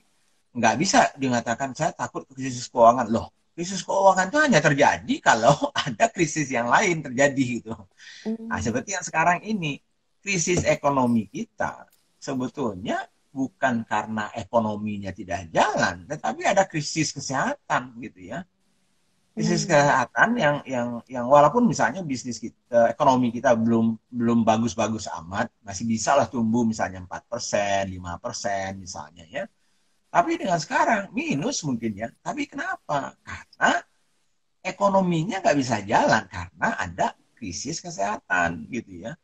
Speaker 1: nggak bisa dikatakan saya takut krisis keuangan. Loh, krisis keuangan itu hanya terjadi kalau ada krisis yang lain terjadi gitu. Nah, seperti yang sekarang ini, krisis ekonomi kita sebetulnya bukan karena ekonominya tidak jalan, tetapi ada krisis kesehatan gitu ya. Krisis kesehatan yang walaupun misalnya bisnis kita, ekonomi kita belum bagus-bagus amat, masih bisa lah tumbuh misalnya 4%, 5% misalnya ya. Tapi dengan sekarang minus mungkin ya. Tapi kenapa? Karena ekonominya nggak bisa jalan karena ada krisis kesehatan gitu ya.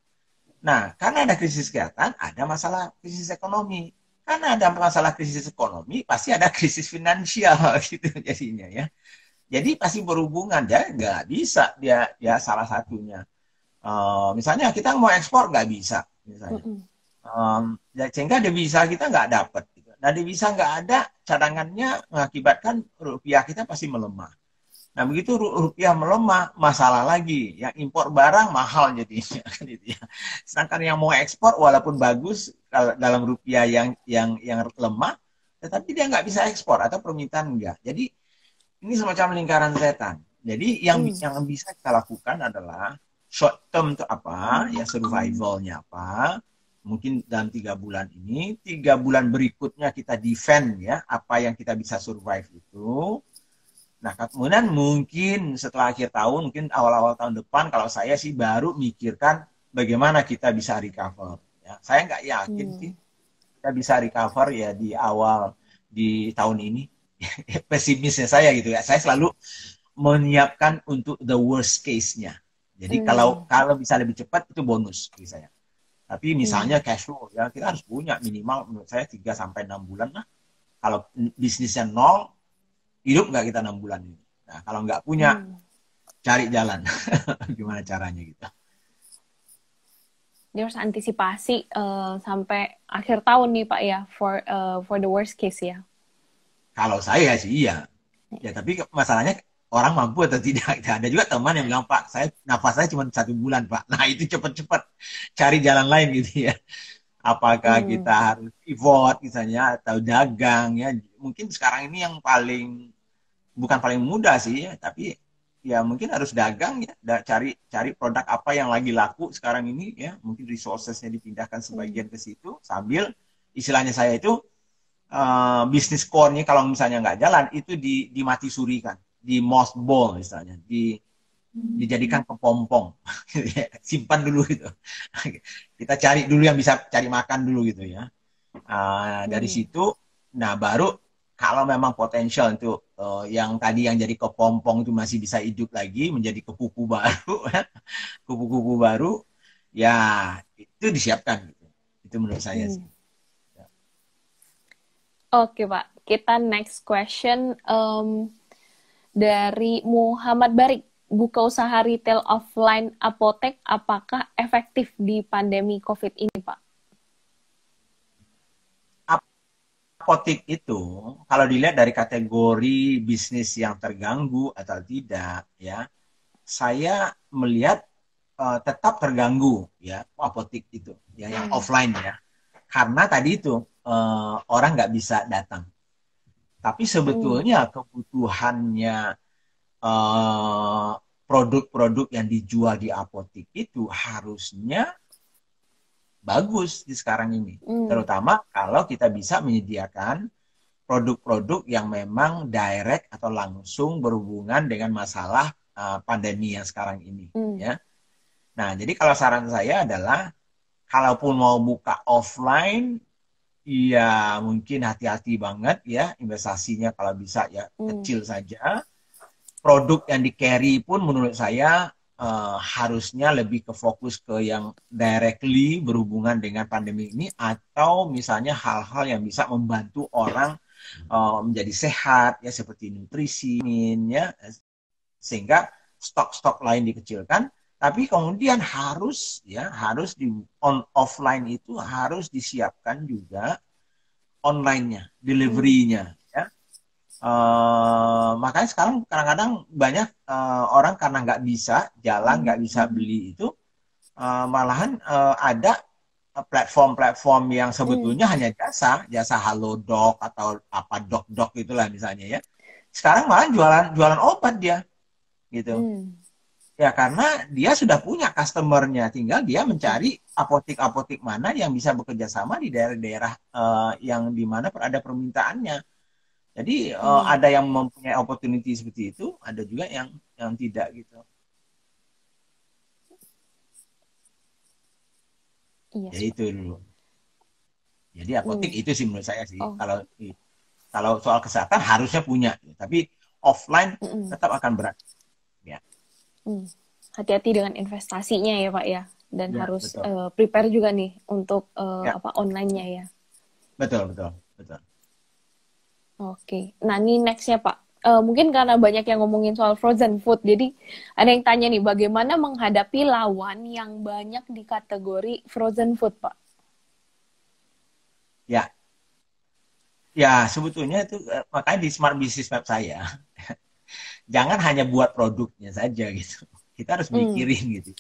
Speaker 1: Nah, karena ada krisis kesehatan, ada masalah krisis ekonomi. Karena ada masalah krisis ekonomi, pasti ada krisis finansial gitu jadinya ya. Jadi pasti berhubungan ya, nggak bisa dia salah satunya. Misalnya kita mau ekspor nggak bisa, misalnya. Sehingga devisa kita nggak dapat. Nah, devisa nggak ada, cadangannya mengakibatkan rupiah kita pasti melemah. Nah, begitu rupiah melemah, masalah lagi. Yang impor barang mahal jadinya, kan gitu ya. Sedangkan yang mau ekspor walaupun bagus dalam rupiah yang lemah, tetapi dia nggak bisa ekspor atau permintaan enggak. Jadi ini semacam lingkaran setan. Jadi yang bisa kita lakukan adalah short term itu apa, ya survivalnya apa. Mungkin dalam 3 bulan ini, 3 bulan berikutnya kita defend ya apa yang kita bisa survive itu. Nah, kemudian mungkin setelah akhir tahun, mungkin awal-awal tahun depan, kalau saya sih baru mikirkan bagaimana kita bisa recover. Ya, saya nggak yakin sih kita bisa recover ya di tahun ini. Pesimisnya saya gitu ya. Saya selalu menyiapkan untuk the worst case-nya. Jadi kalau bisa lebih cepat itu bonus bagi saya. Tapi misalnya cash flow ya kita harus punya minimal menurut saya 3 sampai 6 bulan lah. Kalau bisnisnya nol, hidup nggak kita 6 bulan ini. Nah, kalau nggak punya, cari jalan. Gimana caranya gitu.
Speaker 2: Dia harus antisipasi sampai akhir tahun nih Pak ya, for the worst case ya.
Speaker 1: Kalau saya sih iya. Ya, tapi masalahnya orang mampu atau tidak. Ada juga teman yang bilang, Pak, nafas saya cuma 1 bulan, Pak. Nah, itu cepat-cepat cari jalan lain gitu ya. Apakah kita harus pivot misalnya atau dagang ya. Mungkin sekarang ini yang bukan paling mudah sih ya, tapi ya mungkin harus dagang ya, cari produk apa yang lagi laku sekarang ini ya, mungkin resourcesnya dipindahkan sebagian ke situ sambil istilahnya saya itu bisnis core-nya kalau misalnya nggak jalan itu dimati surikan, di mothball misalnya, dijadikan kepompong, simpan dulu gitu. Kita cari dulu yang bisa cari makan dulu gitu ya. Dari situ, nah baru kalau memang potensial itu yang tadi yang jadi kepompong itu masih bisa hidup lagi menjadi kupu-kupu baru, kupu-kupu baru, ya itu disiapkan. Gitu. Itu menurut saya sih.
Speaker 2: Oke Pak, kita next question dari Muhammad Barik. Buka usaha retail offline apotek apakah efektif di pandemi COVID ini, Pak?
Speaker 1: Apotek itu kalau dilihat dari kategori bisnis yang terganggu atau tidak, ya, saya melihat tetap terganggu, ya, apotek itu, ya, yang offline ya, karena tadi itu orang nggak bisa datang. Tapi sebetulnya kebutuhannya produk-produk yang dijual di apotek itu harusnya bagus di sekarang ini. Terutama kalau kita bisa menyediakan produk-produk yang memang direct atau langsung berhubungan dengan masalah pandemi yang sekarang ini. Ya. Nah, jadi kalau saran saya adalah, kalaupun mau buka offline, ya mungkin hati-hati banget ya, investasinya kalau bisa ya kecil saja. Produk yang di-carry pun menurut saya harusnya lebih ke fokus ke yang directly berhubungan dengan pandemi ini, atau misalnya hal-hal yang bisa membantu orang menjadi sehat ya, seperti nutrisi ya, sehingga stok-stok lain dikecilkan, tapi kemudian harus di offline itu harus disiapkan juga online-nya, delivery-nya. Makanya sekarang kadang-kadang banyak orang karena nggak bisa jalan, nggak bisa beli itu, malahan ada platform-platform yang sebetulnya hanya jasa Halodoc atau apa Doc itulah misalnya ya. Sekarang malah jualan obat dia, gitu. Ya karena dia sudah punya customer-nya, tinggal dia mencari apotek-apotek mana yang bisa bekerja sama di daerah-daerah yang di mana ada permintaannya. Jadi ada yang mempunyai opportunity seperti itu, ada juga yang tidak gitu. Iya, ya itu dulu. Jadi apotek itu sih menurut saya sih. Kalau soal kesehatan harusnya punya, tapi offline tetap akan berat. Ya.
Speaker 2: Hati-hati dengan investasinya ya Pak ya, dan harus prepare juga nih untuk online-nya ya.
Speaker 1: Betul.
Speaker 2: Oke, nah ini nextnya Pak. Mungkin karena banyak yang ngomongin soal frozen food, jadi ada yang tanya nih, bagaimana menghadapi lawan yang banyak di kategori frozen food, Pak?
Speaker 1: Ya sebetulnya itu makanya di Smart Business Map saya jangan hanya buat produknya saja gitu. Kita harus mikirin gitu.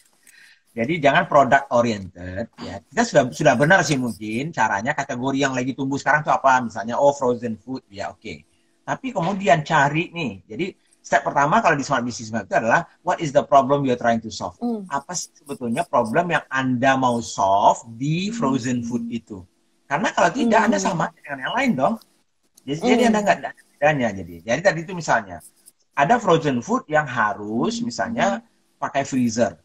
Speaker 1: Jadi jangan product oriented ya. Kita sudah benar sih mungkin caranya, kategori yang lagi tumbuh sekarang itu apa, misalnya frozen food ya, oke. Tapi kemudian cari nih. Jadi step pertama kalau di Smart Business Map itu adalah what is the problem you're trying to solve? Apa sih sebetulnya problem yang Anda mau solve di frozen food itu? Karena kalau tidak Anda sama dengan yang lain dong. Jadi Anda nggak ada bedanya. Jadi tadi itu misalnya ada frozen food yang harus misalnya pakai freezer.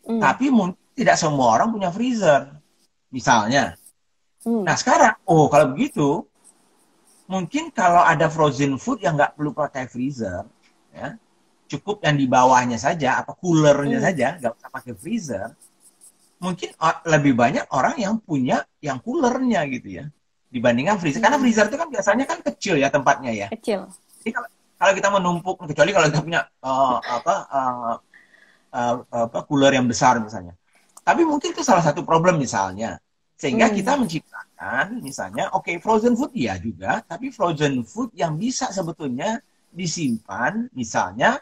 Speaker 1: Tapi mungkin tidak semua orang punya freezer, misalnya. Nah sekarang, kalau begitu, mungkin kalau ada frozen food yang nggak perlu pakai freezer, ya, cukup yang di bawahnya saja, atau coolernya saja, nggak usah pakai freezer, mungkin lebih banyak orang yang punya yang coolernya gitu ya, dibandingkan freezer. Karena freezer itu kan biasanya kan kecil ya tempatnya ya.
Speaker 2: Kecil.
Speaker 1: Jadi kalau kita menumpuk, kecuali kalau kita punya cooler yang besar misalnya. Tapi mungkin itu salah satu problem misalnya. Sehingga kita menciptakan misalnya, frozen food iya juga, tapi frozen food yang bisa sebetulnya disimpan misalnya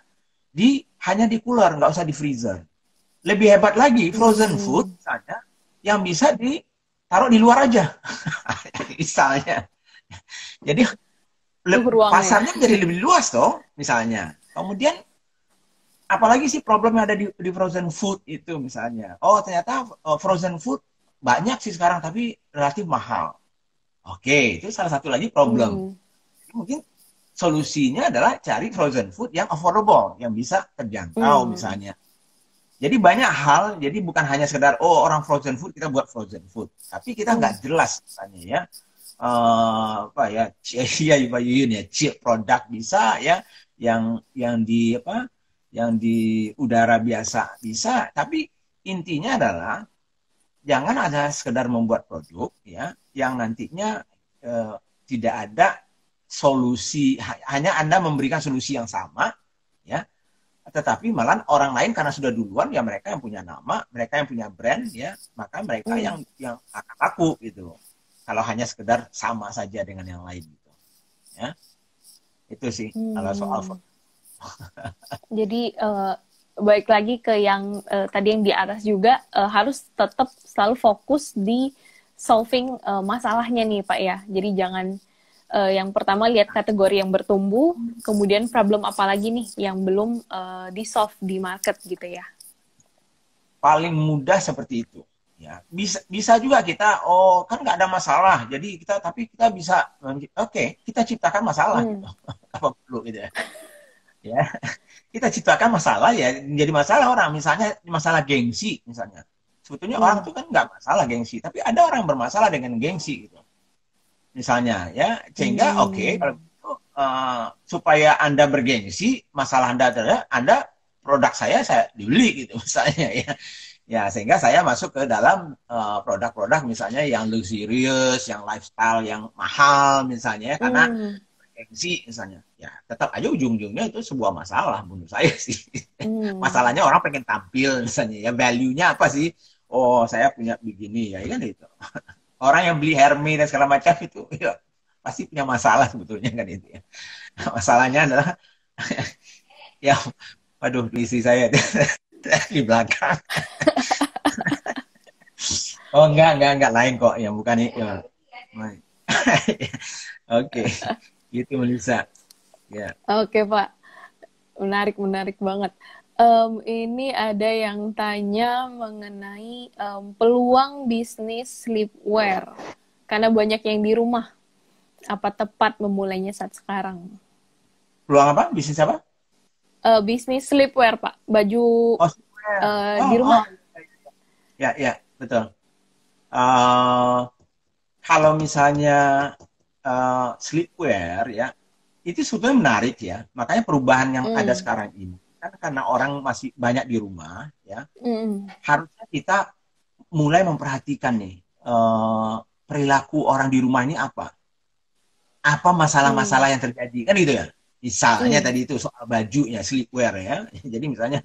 Speaker 1: hanya di cooler, nggak usah di freezer. Lebih hebat lagi, frozen food misalnya yang bisa ditaruh di luar aja. Misalnya. Jadi pasarnya menjadi lebih luas toh, misalnya. Kemudian apalagi sih problem yang ada di frozen food itu misalnya. Ternyata frozen food banyak sih sekarang, tapi relatif mahal. Itu salah satu lagi problem. Jadi mungkin solusinya adalah cari frozen food yang affordable, yang bisa terjangkau misalnya. Jadi banyak hal, jadi bukan hanya sekedar, orang frozen food, kita buat frozen food. Tapi kita nggak jelas misalnya ya. Cheap produk bisa ya, yang di udara biasa bisa, tapi intinya adalah jangan ada sekedar membuat produk ya yang nantinya tidak ada solusi, hanya Anda memberikan solusi yang sama ya, tetapi malah orang lain karena sudah duluan ya, mereka yang punya nama, mereka yang punya brand ya, maka mereka yang akan laku gitu. Kalau hanya sekedar sama saja dengan yang lain gitu ya. Itu sih kalau soal
Speaker 2: Jadi baik lagi ke yang tadi yang di atas juga, harus tetap selalu fokus di solving masalahnya nih Pak ya. Jadi jangan yang pertama lihat kategori yang bertumbuh, kemudian problem apa lagi nih yang belum di-solve di market gitu ya.
Speaker 1: Paling mudah seperti itu. Ya, bisa juga kita kan nggak ada masalah, jadi tapi kita bisa kita ciptakan masalah gitu. Apa perlu gitu ya, kita ciptakan masalah ya, jadi masalah orang, misalnya masalah gengsi misalnya. Sebetulnya orang itu kan nggak masalah gengsi, tapi ada orang yang bermasalah dengan gengsi gitu misalnya ya, sehingga kalau gitu supaya Anda bergengsi, masalah Anda adalah produk saya dibeli gitu misalnya ya. Ya, sehingga saya masuk ke dalam produk-produk misalnya yang luxurious, yang lifestyle, yang mahal misalnya, karena gengsi misalnya. Ya, tetap aja ujung-ujungnya itu sebuah masalah menurut saya sih. Masalahnya orang pengen tampil misalnya, ya value-nya apa sih? Saya punya begini, ya kan itu. Orang yang beli Hermes dan segala macam itu ya, pasti punya masalah sebetulnya kan itu ya. Masalahnya adalah ya, waduh, istri saya di belakang. Enggak lain kok, yang bukan itu. Oke. Gitu Melissa. Ya.
Speaker 2: Oke Pak, menarik banget. Ini ada yang tanya mengenai peluang bisnis sleepwear, karena banyak yang di rumah. Apa tepat memulainya saat sekarang?
Speaker 1: Peluang apa? Bisnis apa?
Speaker 2: Bisnis sleepwear Pak, baju di rumah.
Speaker 1: Ya, betul. Kalau misalnya sleepwear ya, itu sebetulnya menarik ya. Makanya perubahan yang ada sekarang ini kan karena orang masih banyak di rumah ya. Harusnya kita mulai memperhatikan nih perilaku orang di rumah ini apa masalah-masalah yang terjadi kan gitu ya. Misalnya tadi itu soal bajunya, sleepwear ya. Jadi misalnya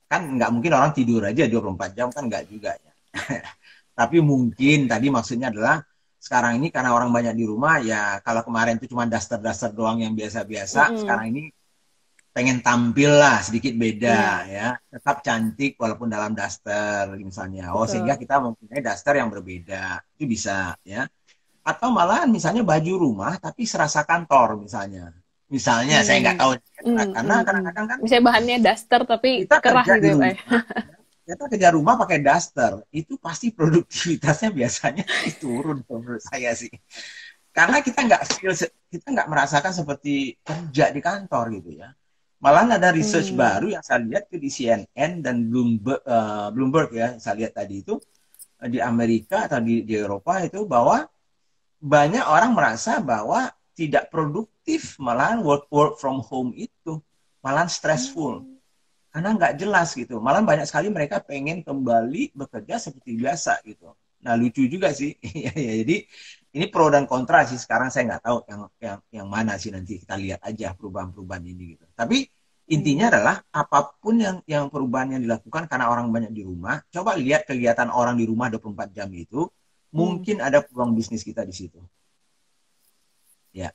Speaker 1: kan nggak mungkin orang tidur aja 24 jam kan, nggak juga ya. Tapi mungkin tadi maksudnya adalah sekarang ini karena orang banyak di rumah ya, kalau kemarin itu cuma daster-daster doang yang biasa-biasa, sekarang ini pengen tampil lah sedikit beda
Speaker 2: Iya,
Speaker 1: ya, tetap cantik walaupun dalam daster misalnya. Oh, sehingga
Speaker 2: betul.
Speaker 1: kita mempunyai daster yang berbeda. Itu bisa ya. Atau malahan misalnya baju rumah tapi serasa kantor misalnya. Misalnya saya nggak
Speaker 2: Hmm.
Speaker 1: tahu karena
Speaker 2: Hmm.
Speaker 1: kadang-kadang kan
Speaker 2: Misalnya bahannya daster tapi
Speaker 1: kita
Speaker 2: kerah
Speaker 1: kerja
Speaker 2: gitu
Speaker 1: di
Speaker 2: ya, Pak ya.
Speaker 1: rumah, kita kerja rumah pakai daster, itu pasti produktivitasnya biasanya sih turun menurut saya sih. Karena kita nggak feel, kita nggak merasakan seperti kerja di kantor gitu ya. Malahan ada research
Speaker 2: Hmm.
Speaker 1: baru yang saya lihat itu di CNN dan Bloomberg, Bloomberg ya, saya lihat tadi itu di Amerika atau di Eropa itu bahwa banyak orang merasa bahwa tidak produktif, malahan work from home itu malahan stressful
Speaker 2: Hmm.
Speaker 1: karena nggak jelas gitu. Malah banyak sekali mereka pengen kembali bekerja seperti biasa gitu. Nah lucu juga sih. Jadi ini pro dan kontra sih. Sekarang saya nggak tahu yang mana sih, nanti kita lihat aja perubahan-perubahan ini gitu. Tapi intinya
Speaker 2: Hmm.
Speaker 1: adalah apapun yang perubahan yang dilakukan karena orang banyak di rumah, coba lihat kegiatan orang di rumah 24 jam itu,
Speaker 2: Hmm.
Speaker 1: mungkin ada peluang bisnis kita di situ. Ya,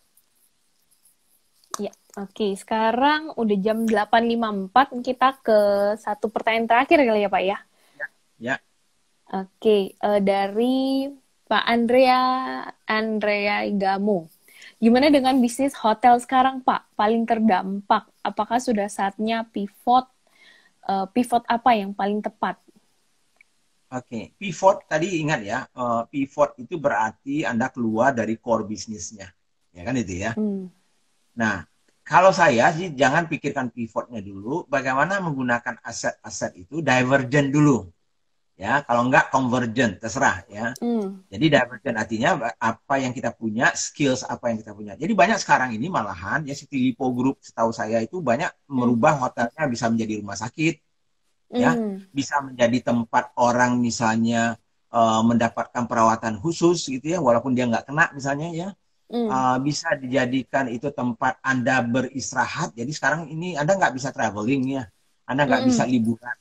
Speaker 2: Ya, oke. Sekarang udah jam 8.54. Kita ke satu pertanyaan terakhir kali ya, Pak ya.
Speaker 1: ya.
Speaker 2: Oke, dari Pak Andrea Igamo. Gimana dengan bisnis hotel sekarang, Pak? Paling terdampak. Apakah sudah saatnya pivot? Pivot apa yang paling tepat?
Speaker 1: Oke, pivot tadi ingat ya, pivot itu berarti Anda keluar dari core bisnisnya, ya kan itu ya.
Speaker 2: Hmm.
Speaker 1: Nah, kalau saya sih jangan pikirkan pivotnya dulu, bagaimana menggunakan aset-aset itu divergent dulu, ya. Kalau enggak convergent, terserah ya.
Speaker 2: Hmm.
Speaker 1: Jadi divergent artinya apa yang kita punya, skills apa yang kita punya. Jadi banyak sekarang ini malahan ya seperti Lipo Group, setahu saya itu banyak
Speaker 2: Hmm.
Speaker 1: merubah hotelnya bisa menjadi rumah sakit, ya,
Speaker 2: Hmm.
Speaker 1: bisa menjadi tempat orang misalnya mendapatkan perawatan khusus gitu ya, walaupun dia nggak kena misalnya ya.
Speaker 2: Hmm.
Speaker 1: Bisa dijadikan itu tempat Anda beristirahat. Jadi sekarang ini Anda nggak bisa traveling ya, Anda nggak bisa
Speaker 2: Hmm.
Speaker 1: liburan.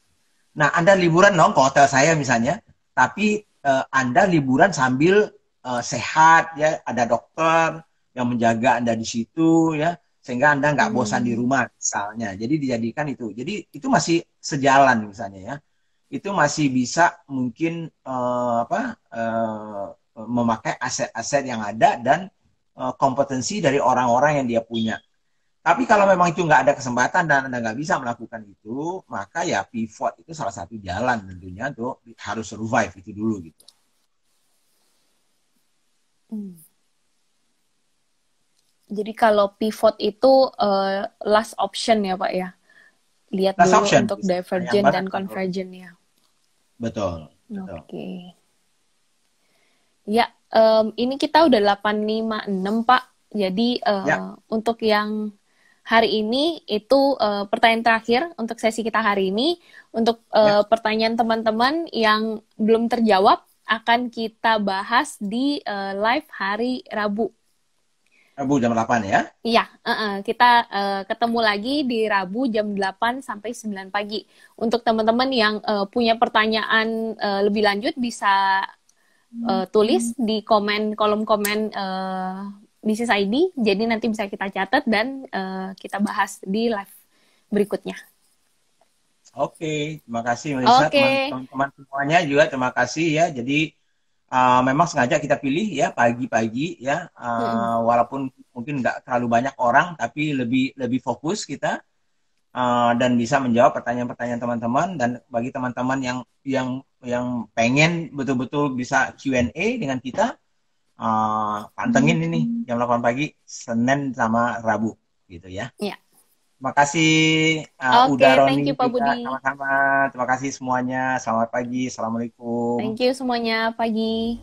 Speaker 1: Nah, Anda liburan dong ke hotel saya misalnya, tapi Anda liburan sambil sehat ya, ada dokter yang menjaga Anda di situ ya, sehingga Anda nggak bosan di
Speaker 2: Hmm.
Speaker 1: rumah misalnya. Jadi dijadikan itu. Jadi itu masih sejalan misalnya ya. Itu masih bisa mungkin memakai aset-aset yang ada dan kompetensi dari orang-orang yang dia punya. Tapi kalau memang itu nggak ada kesempatan dan Anda nggak bisa melakukan itu, maka ya pivot itu salah satu jalan tentunya untuk harus survive itu dulu gitu.
Speaker 2: Hmm. Jadi kalau pivot itu last option ya, Pak ya. Lihat
Speaker 1: Last
Speaker 2: dulu
Speaker 1: option,
Speaker 2: untuk
Speaker 1: sayang
Speaker 2: divergent
Speaker 1: banget
Speaker 2: dan
Speaker 1: kalau
Speaker 2: convergent ya.
Speaker 1: betul, betul.
Speaker 2: Oke. Ya, ini kita udah 8.56, Pak. Jadi
Speaker 1: Ya,
Speaker 2: untuk yang hari ini itu pertanyaan terakhir untuk sesi kita hari ini. Untuk
Speaker 1: ya.
Speaker 2: pertanyaan teman-teman yang belum terjawab akan kita bahas di live hari Rabu.
Speaker 1: Rabu jam 8 ya.
Speaker 2: Iya, kita ketemu lagi di Rabu jam 8 sampai 9 pagi. Untuk teman-teman yang punya pertanyaan lebih lanjut bisa tulis di kolom komen Bisnis ID. Jadi nanti bisa kita catat dan kita bahas di live berikutnya.
Speaker 1: Oke, terima kasih Melissa,
Speaker 2: Oke.
Speaker 1: teman-teman semuanya juga terima kasih ya. Jadi memang sengaja kita pilih ya pagi-pagi ya,
Speaker 2: Mm-mm.
Speaker 1: walaupun mungkin nggak terlalu banyak orang, tapi lebih lebih fokus kita dan bisa menjawab pertanyaan-pertanyaan teman-teman. Dan bagi teman-teman yang pengen betul-betul bisa Q&A dengan kita, pantengin ini jam 8 pagi Senin sama Rabu gitu ya.
Speaker 2: Ya.
Speaker 1: Terima kasih Uda
Speaker 2: Oke, thank
Speaker 1: Roni
Speaker 2: you Pak
Speaker 1: juga
Speaker 2: Budi.
Speaker 1: sama-sama. Terima kasih semuanya. Selamat pagi. Assalamualaikum.
Speaker 2: Thank you semuanya. Pagi.